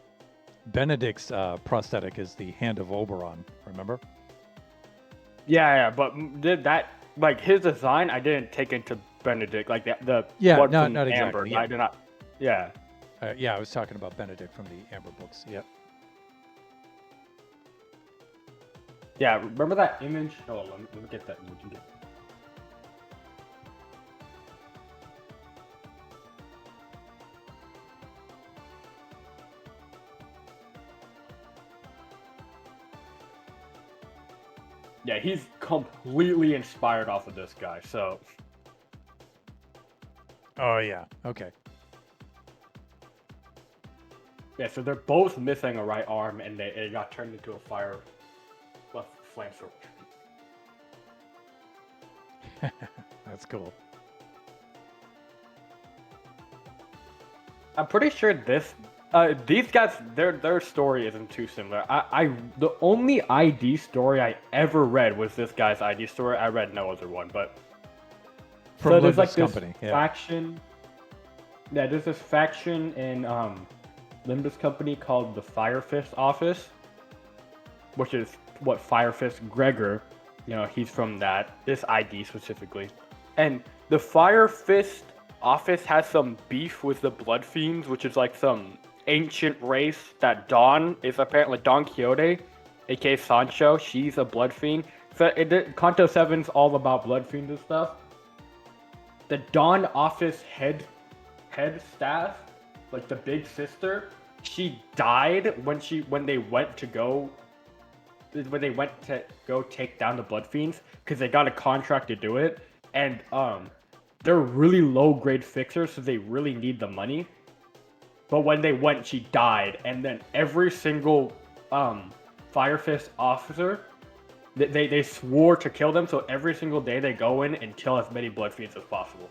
Benedict's prosthetic is the hand of Oberon, remember? Yeah, but that like his design, I didn't take into Benedict like the Yeah, one not from exactly. Amber. Yeah. I did not. Yeah. Yeah, I was talking about Benedict from the Amber books. Yep. Yeah, remember that image? Oh, let me get that image again. Yeah, he's completely inspired off of this guy, so... Oh, yeah. Okay. Yeah, so they're both missing a right arm, and it got turned into a flamethrower. That's cool. I'm pretty sure these guys, their story isn't too similar. The only ID story I ever read was this guy's ID story. I read no other one, but From so there's Limbus like this Company. Yeah. faction. Yeah, there's this faction in Limbus Company called the Fire Fist Office, which is what Fire Fist Gregor, he's from this ID specifically. And the Fire Fist Office has some beef with the Blood Fiends, which is like some ancient race that Dawn is apparently Don Quixote, aka Sancho. She's a Blood Fiend. So Kanto 7's all about Blood Fiends and stuff. The Dawn Office head staff, like the big sister, she died when they went to go take down the Blood Fiends because they got a contract to do it, and they're really low grade fixers, so they really need the money. But when they went, she died, and then every single Fire Fist officer, they swore to kill them. So every single day they go in and kill as many Blood Fiends as possible.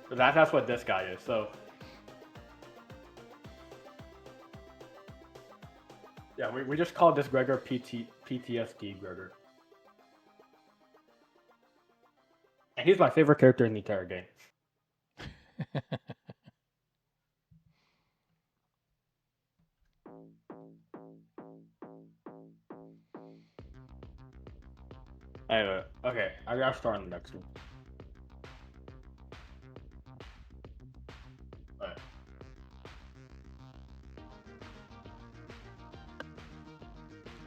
So that's what this guy is. So yeah, we just call this Gregor PTSD Gregor. And he's my favorite character in the entire game. Anyway, okay, I gotta start on the next one. Alright.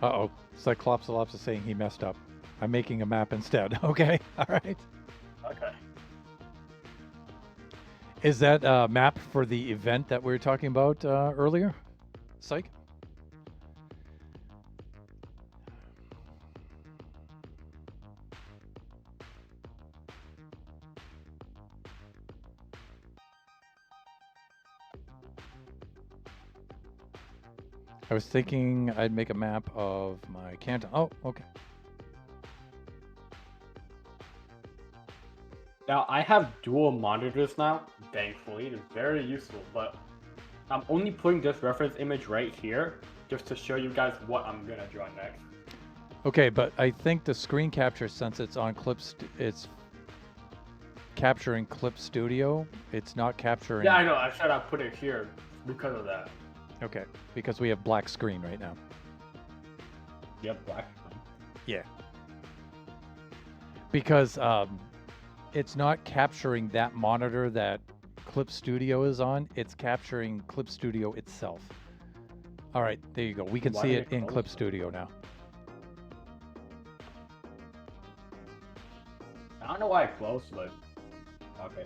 Uh-oh. Cyclopsolops is saying he messed up. I'm making a map instead. Okay. All right. Okay. Is that a map for the event that we were talking about earlier? Psych? I was thinking I'd make a map of my canton. Oh, okay. Now, I have dual monitors now, thankfully. It's very useful, but I'm only putting this reference image right here just to show you guys what I'm gonna draw next. Okay, but I think the screen capture, since it's on it's capturing Clip Studio. It's not capturing... Yeah, I know. I said I'd put it here because of that. Okay, because we have black screen right now. Yep, black. Yeah. Because it's not capturing that monitor that Clip Studio is on. It's capturing Clip Studio itself. All right, there you go. We can see it in Clip Studio now. I don't know why I closed, but okay.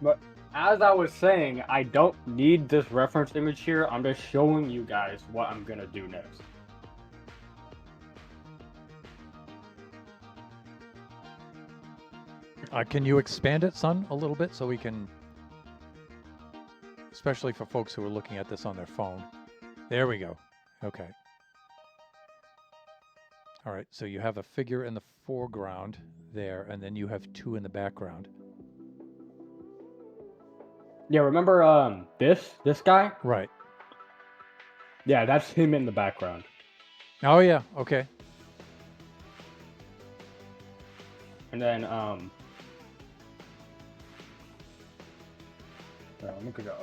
But as I was saying, I don't need this reference image here. I'm just showing you guys what I'm gonna do next. Can you expand it, son, a little bit so we can, especially for folks who are looking at this on their phone. There we go. Okay. All right, so you have a figure in the foreground there, and then you have two in the background. Yeah, remember this guy? Right. Yeah, that's him in the background. Oh yeah, okay. And then let me go.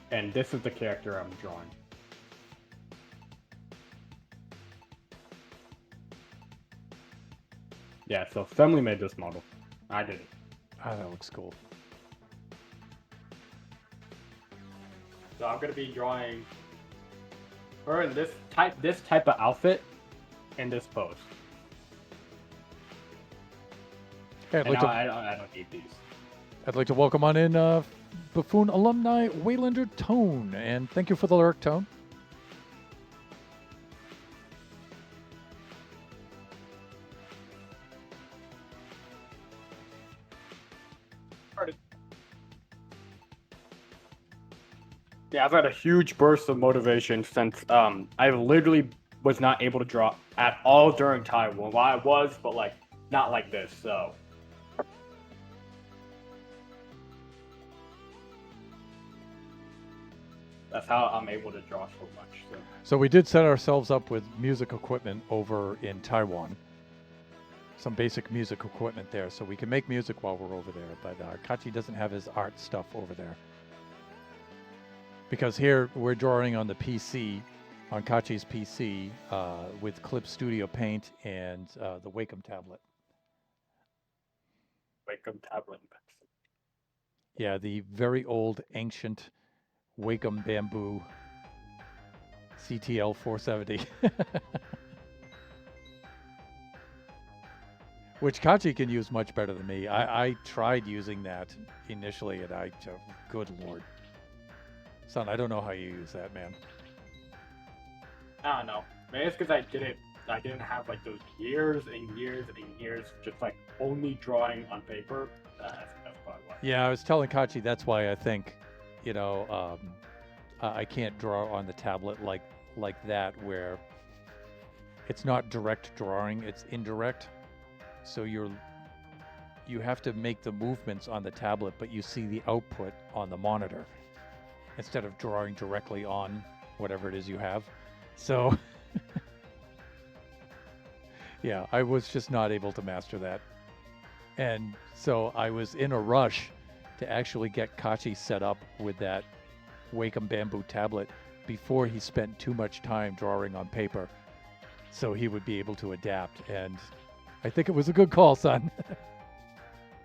And this is the character I'm drawing. Yeah, so Family made this model. I did it. Ah, that looks cool. So I'm gonna be drawing her in this type of outfit in this pose. Hey, And now I don't need these. I'd like to welcome on in Buffoon alumni Waylander Tone, and thank you for the lurk, Tone. Yeah, I've had a huge burst of motivation since I literally was not able to draw at all during Taiwan. Well, I was, but like not like this. So that's how I'm able to draw so much. So So we did set ourselves up with music equipment over in Taiwan. Some basic music equipment there, so we can make music while we're over there. But Kaachee doesn't have his art stuff over there. Because here we're drawing on the PC, on Kaachee's PC, with Clip Studio Paint and the Wacom tablet. Wacom tablet. Yeah, the very old, ancient Wacom Bamboo CTL 470. Which Kaachee can use much better than me. I tried using that initially, and good lord. Son, I don't know how you use that, man. I don't know. Maybe it's because I didn't have like those years and years and years just like only drawing on paper. That's probably why. Yeah, I was telling Kaachee that's why I think, I can't draw on the tablet like that, where it's not direct drawing, it's indirect. So you have to make the movements on the tablet, but you see the output on the monitor instead of drawing directly on whatever it is you have. So, yeah, I was just not able to master that. And so I was in a rush to actually get Kaachee set up with that Wacom Bamboo tablet before he spent too much time drawing on paper, so he would be able to adapt. And I think it was a good call, son.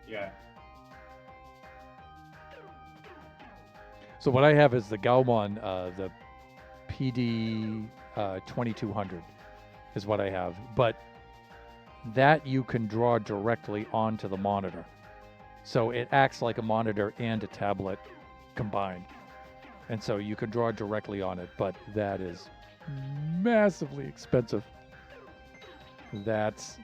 Yeah. So what I have is the Gaomon, the PD 2200 is what I have. But that you can draw directly onto the monitor. So it acts like a monitor and a tablet combined. And so you can draw directly on it, but that is massively expensive. That's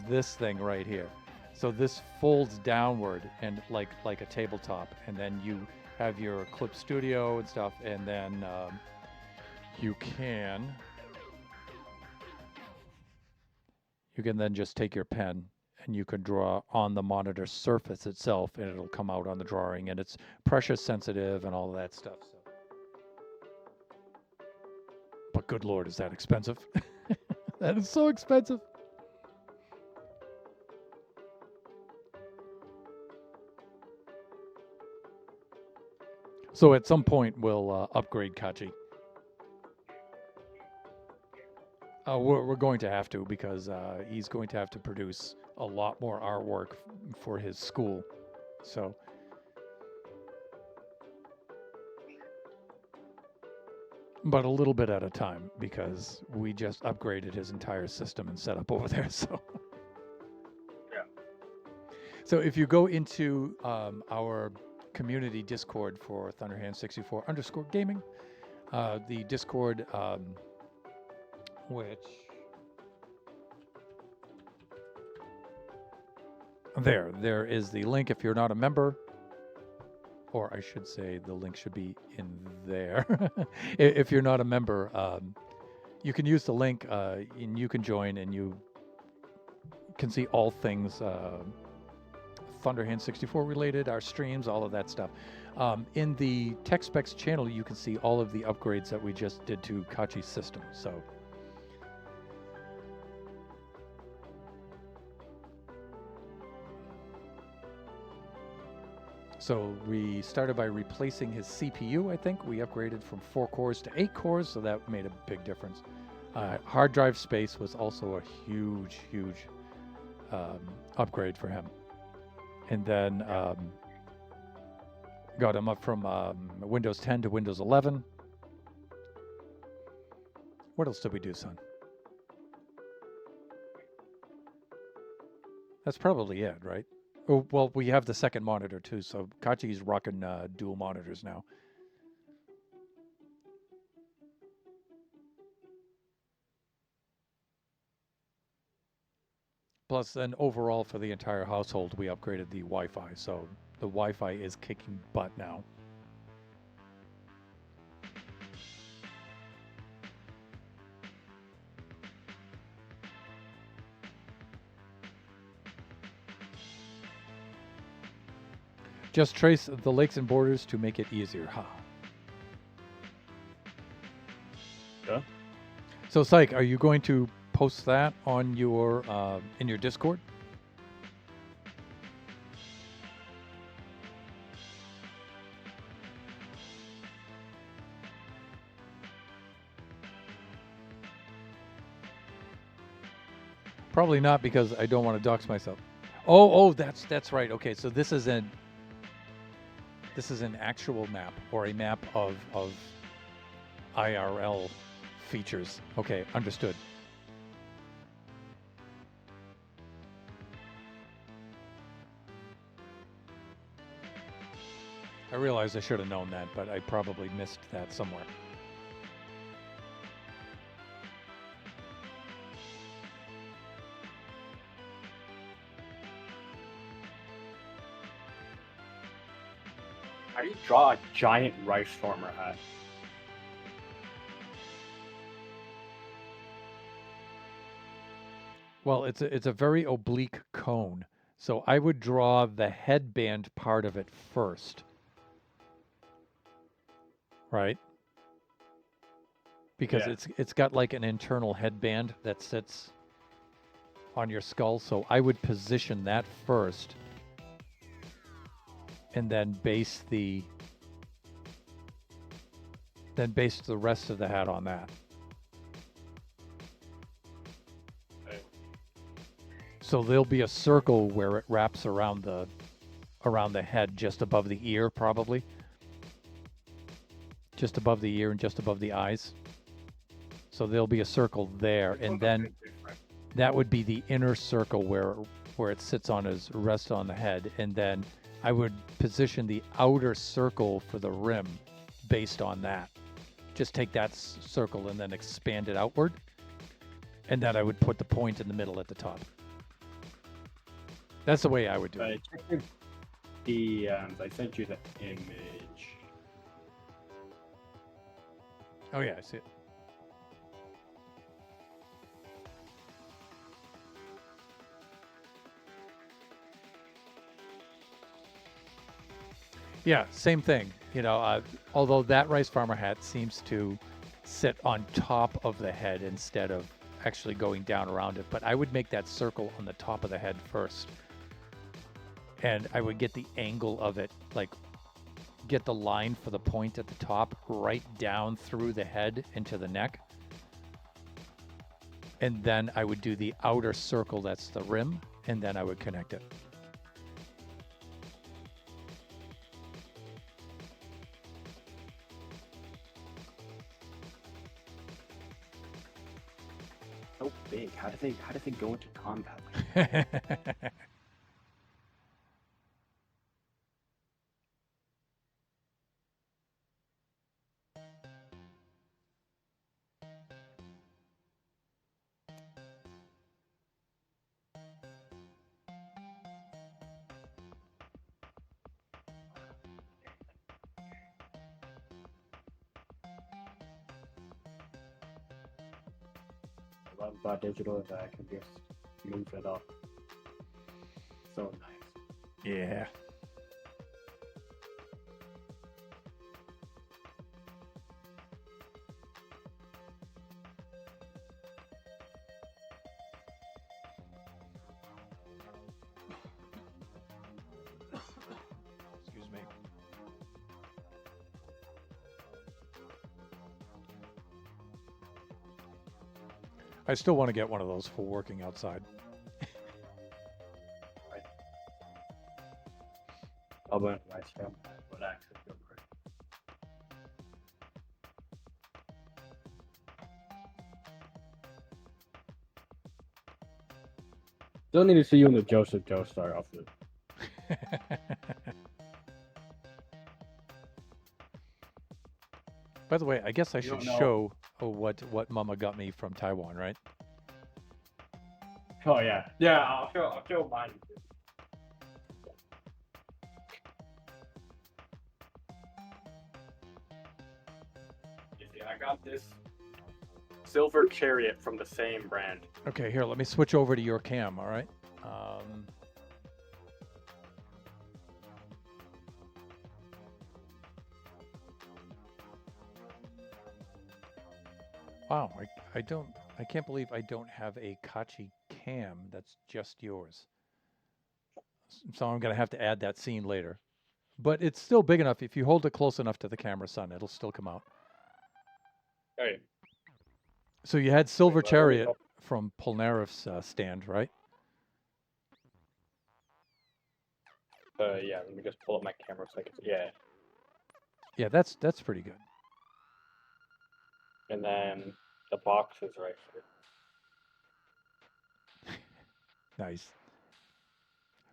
this thing right here. So this folds downward and like a tabletop, and then you have your Clip Studio and stuff, and then you can then just take your pen and you can draw on the monitor surface itself, and it'll come out on the drawing, and it's pressure sensitive and all of that stuff. So. But good lord, is that expensive? That is so expensive. So at some point we'll upgrade Kaachee. We're going to have to, because he's going to have to produce a lot more artwork for his school. So, but a little bit at a time, because we just upgraded his entire system and setup over there. So, Yeah. So if you go into our community Discord for Thunderhand64_gaming, the Discord, which there is the link if you're not a member, or I should say the link should be in there. If you're not a member, you can use the link and you can join, and you can see all things Thunderhand64 related, our streams, all of that stuff. In the Tech Specs channel, you can see all of the upgrades that we just did to Kaachee's system. So we started by replacing his CPU, I think. We upgraded from 4 cores to 8 cores, so that made a big difference. Hard drive space was also a huge upgrade for him. And then got him up from Windows 10 to Windows 11. What else did we do, son? That's probably it, right? Oh, well, we have the second monitor too, so Kaachee's rocking dual monitors now. Plus, then overall for the entire household, we upgraded the Wi-Fi. So The Wi-Fi is kicking butt now. Just trace the lakes and borders to make it easier. Ha. Yeah. So, Psych, are you going to post that on your in your Discord? Probably not, because I don't want to dox myself. Oh, that's right. Okay, so this is an actual map, or a map of IRL features. Okay, understood. I realize I should have known that, but I probably missed that somewhere. How do you draw a giant rice farmer hat? Well, it's a very oblique cone, so I would draw the headband part of it first, right? Because Yeah. it's got like an internal headband that sits on your skull, so I would position that first, and then base the rest of the hat on that. Okay. So there'll be a circle where it wraps around the head, just above the ear, probably. Just above the ear and just above the eyes. So there'll be a circle there, and then that would be the inner circle where it sits on his rest on the head, and then I would position the outer circle for the rim based on that. Just take that circle and then expand it outward, and then I would put the point in the middle at the top. That's the way I would do it. Check the I sent you the image. Oh yeah, I see it. Yeah, same thing. You know, although that rice farmer hat seems to sit on top of the head instead of actually going down around it, but I would make that circle on the top of the head first. And I would get the angle of it, like get the line for the point at the top right down through the head into the neck. And then I would do the outer circle, that's the rim, and then I would connect it. So big. How do they go into combat? I love about digital that I can just move it up. So nice. Yeah. Excuse me. I still want to get one of those for working outside. I'll burn rice from but actually go for it. Still need to see you in the Joseph Joestar outfit. By the way, I guess I should don't know. show what Mama got me from Taiwan, right? Oh yeah, yeah. I'll show mine. I got this silver chariot from the same brand. Okay, here, let me switch over to your cam, all right? Wow, I can't believe I don't have a Kaachee cam that's just yours. So I'm going to have to add that scene later. But it's still big enough. If you hold it close enough to the camera, son, it'll still come out. Hey, So you had Silver Wait, let me Chariot help. from Polnareff's stand, right? Yeah, let me just pull up my camera so I can. Yeah, Yeah, that's pretty good. and then the box is right here. Nice.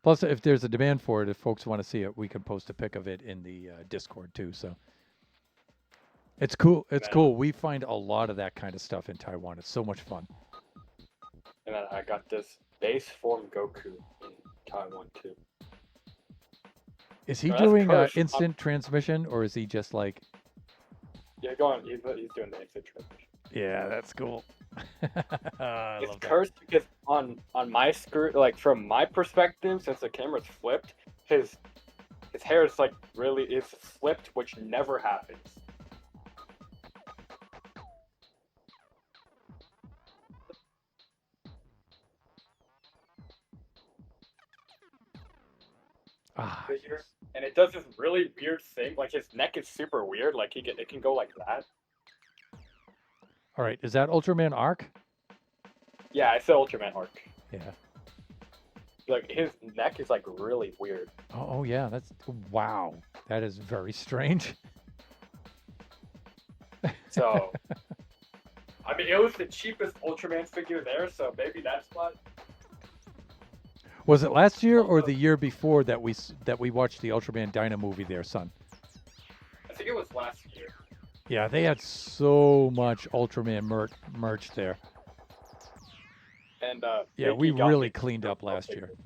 Plus, if there's a demand for it, if folks want to see it, we can post a pic of it in the Discord too. So it's cool. It's Man. cool. We find a lot of that kind of stuff in Taiwan. It's so much fun. And then I got this base form Goku in Taiwan too. Is he Oh, that's doing Kirsch. instant transmission, or is he just like? Yeah, go on. He's doing the instant transmission. Yeah, that's cool. I It's love that. cursed because on my screen, like from my perspective, since the camera's flipped, his hair is like really is flipped, which never happens. Ah, But yes. and it does this really weird thing. Like his neck is super weird. Like it can go like that. All right, is that Ultraman Arc? Yeah, it's the Ultraman arc. Yeah. Like his neck is like really weird. Oh yeah, that's wow. That is very strange. So, I mean, it was the cheapest Ultraman figure there, so maybe that's what. Was it last year or the year before that we watched the Ultraman Dyna movie there, son? I think it was last year. Yeah, they had so much Ultraman merch there. And Yeah, Iggy we got really me cleaned up the last figure. year.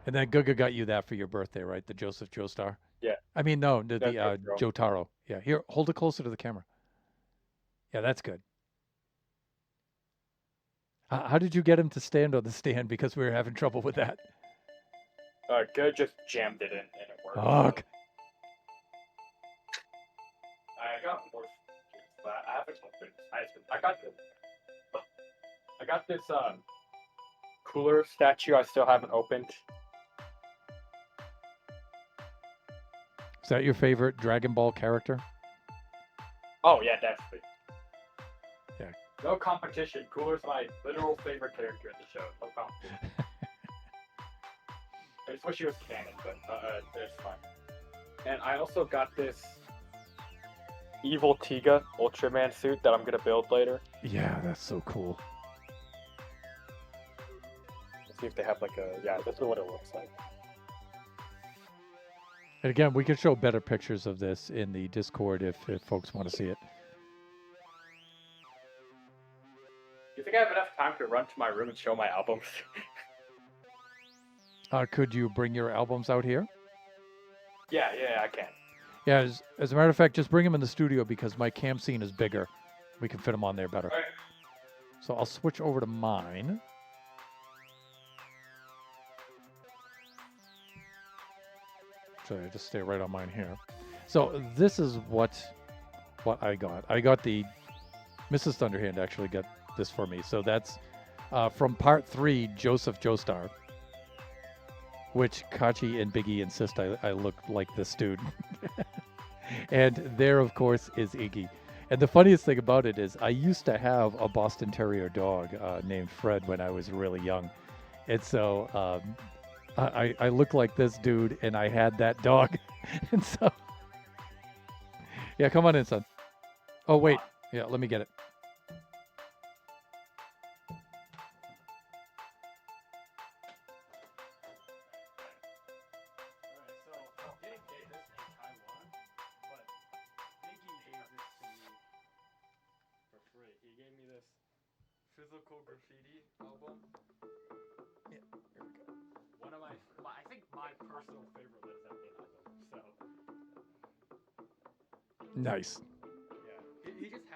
And then Guga got you that for your birthday, right? The Joseph Joestar? Yeah. I mean, no, the Jotaro. Jotaro. Yeah, here, hold it closer to the camera. Yeah, that's good. How did you get him to stand on the stand? Because we were having trouble with that. Good just jammed it in and it worked. Fuck. I got more figures, but I haven't opened. I got this cooler statue I still haven't opened. Is that your favorite Dragon Ball character? Oh yeah, definitely. Yeah. No competition. Cooler's my literal favorite character in the show. No competition. I just wish he was canon, but it's fine. And I also got this Evil Tiga Ultraman suit that I'm gonna build later. Yeah, that's so cool. Let's see if they have like a this is what it looks like. And again, we can show better pictures of this in the Discord if folks want to see it. You think I have enough time to run to my room and show my albums? Could you bring your albums out here? yeah, I can. Yeah, as a matter of fact, just bring them in the studio because my cam scene is bigger. We can fit them on there better. All right. So I'll switch over to mine. Actually, I just stay right on mine here. So this is what I got. I got the Mrs. Thunderhand actually got this for me. So that's from part 3, Joseph Joestar, which Kaachee and Biggie insist I look like this dude. And there, of course, is Iggy. And the funniest thing about it is I used to have a Boston Terrier dog named Fred when I was really young. And so I look like this dude, and I had that dog. And so, yeah, come on in, son. Oh, wait. Yeah, let me get it. Physical graffiti album. Yeah, here we go. One of I think my personal favorite Led Zeppelin album. So Nice. yeah, he just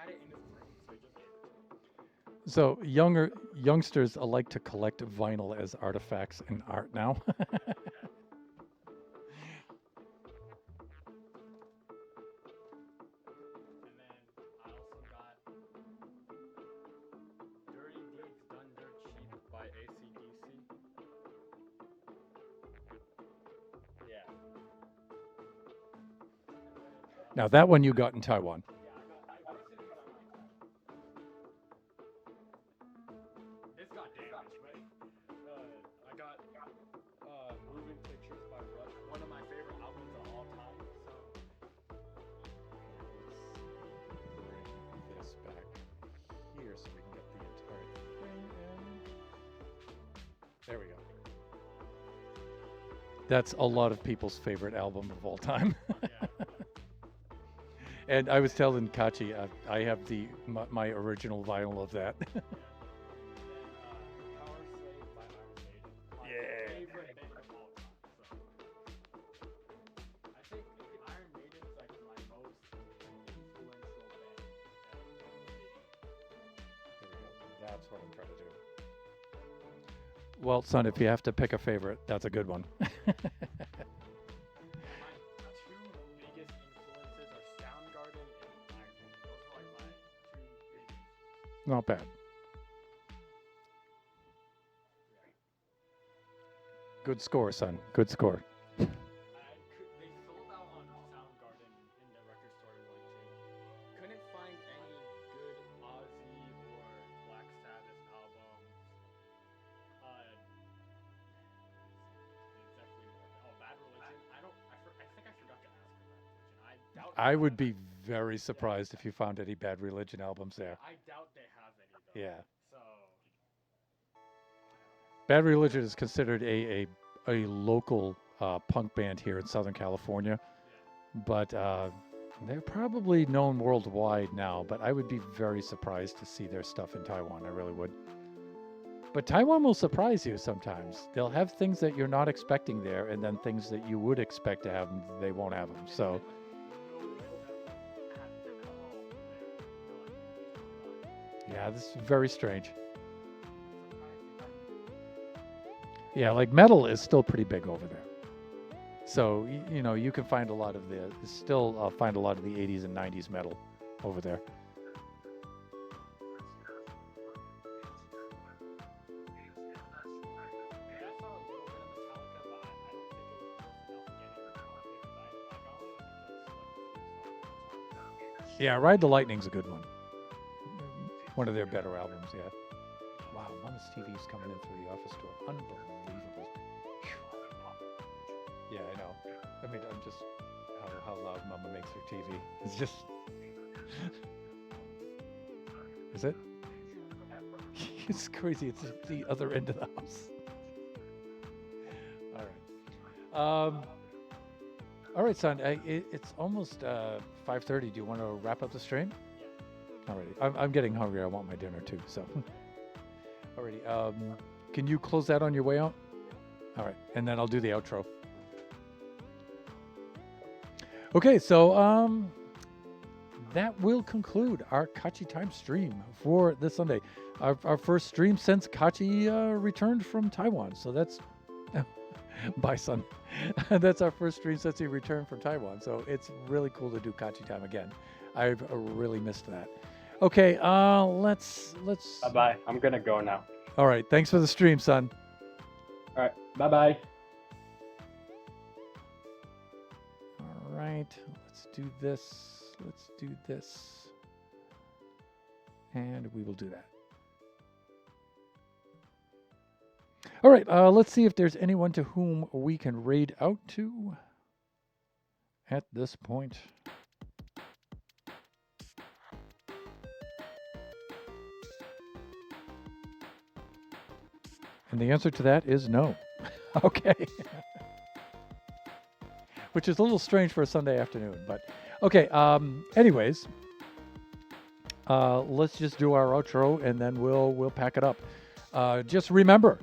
So youngsters like to collect vinyl as artifacts and art now. And then I also got Dirty Deeds Done Dirt Cheap by AC/DC. Yeah. Now that one you got in Taiwan. It's got damage, but I got Moving Pictures by Rush, one of my favorite albums of all time. So Bring this back here so we can get the entire thing in. There we go. That's a lot of people's favorite album of all time. yeah. And I was telling Kaachee, I have my original vinyl of that. Power Slave by Iron Maiden. My Yeah. favorite band of all time. So I think Iron Maiden is like my most influential band ever. That's what I'm trying to do. Well, son, if you have to pick a favorite, that's a good one. My two biggest influences are Soundgarden and Iron Maiden. Those are like my two biggest. Not bad. Good score, son. Good score. They sold out on Soundgarden in the record store we went to. Couldn't find any good Ozzy or Black Sabbath albums. There's definitely more. Oh, Bad Religion. I think I forgot to ask for Bad Religion. I doubt. I would be very surprised if you found any Bad Religion albums there. I doubt they have any though. Yeah. So. Bad Religion is considered a local punk band here in Southern California, but they're probably known worldwide now. But I would be very surprised to see their stuff in Taiwan. I really would. But Taiwan will surprise you sometimes. They'll have things that you're not expecting there, and then things that you would expect to have them, they won't have them. So. Yeah, this is very strange. Yeah, like metal is still pretty big over there. So, you know, you can find a lot of find a lot of the 80s and 90s metal over there. Yeah, Ride the Lightning's a good one. One of their better albums, yeah. Wow, Mama's TV's coming in through the office door. Unbelievable. Yeah, I know. I mean, I'm just how loud Mama makes her TV. It's just. Is it? It's crazy. It's the other end of the house. All right. All right, son. It's almost 5:30. Do you want to wrap up the stream? Alrighty. I'm getting hungry. I want my dinner too. So. Alrighty. Can you close that on your way out? All right, and then I'll do the outro. Okay, so that will conclude our Kaachee Time stream for this Sunday. Our first stream since Kaachee returned from Taiwan. So that's bye, son. That's our first stream since he returned from Taiwan. So it's really cool to do Kaachee Time again. I've really missed that. Okay, let's. Bye bye. I'm gonna go now. All right, thanks for the stream, son. All right, bye bye. All right, let's do this. Let's do this. And we will do that. All right, let's see if there's anyone to whom we can raid out to at this point. And the answer to that is no. Okay. Which is a little strange for a Sunday afternoon, but okay. Anyways, let's just do our outro and then we'll pack it up. Just remember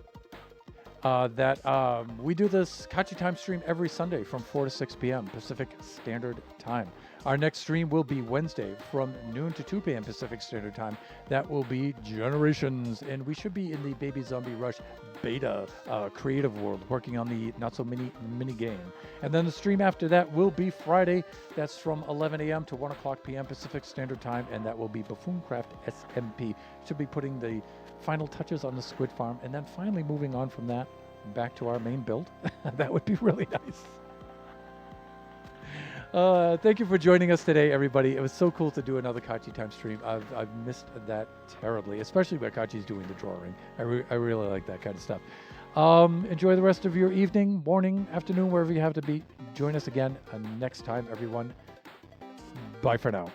that we do this Kaachee Time stream every Sunday from 4 to 6 p.m. Pacific Standard Time. Our next stream will be Wednesday from noon to 2 p.m. Pacific Standard Time. That will be Generations, and we should be in the Baby Zombie Rush beta creative world, working on the not so mini game. And then the stream after that will be Friday. That's from 11 a.m. to 1 o'clock p.m. Pacific Standard Time, and that will be Buffooncraft SMP. Should be putting the final touches on the Squid Farm, and then finally moving on from that back to our main build. That would be really nice. Thank you for joining us today, everybody. It was so cool to do another Kaachee Time stream. I've missed that terribly, especially when Kaachee's doing the drawing. I really like that kind of stuff. Enjoy the rest of your evening, morning, afternoon, wherever you have to be. Join us again next time, everyone. Bye for now.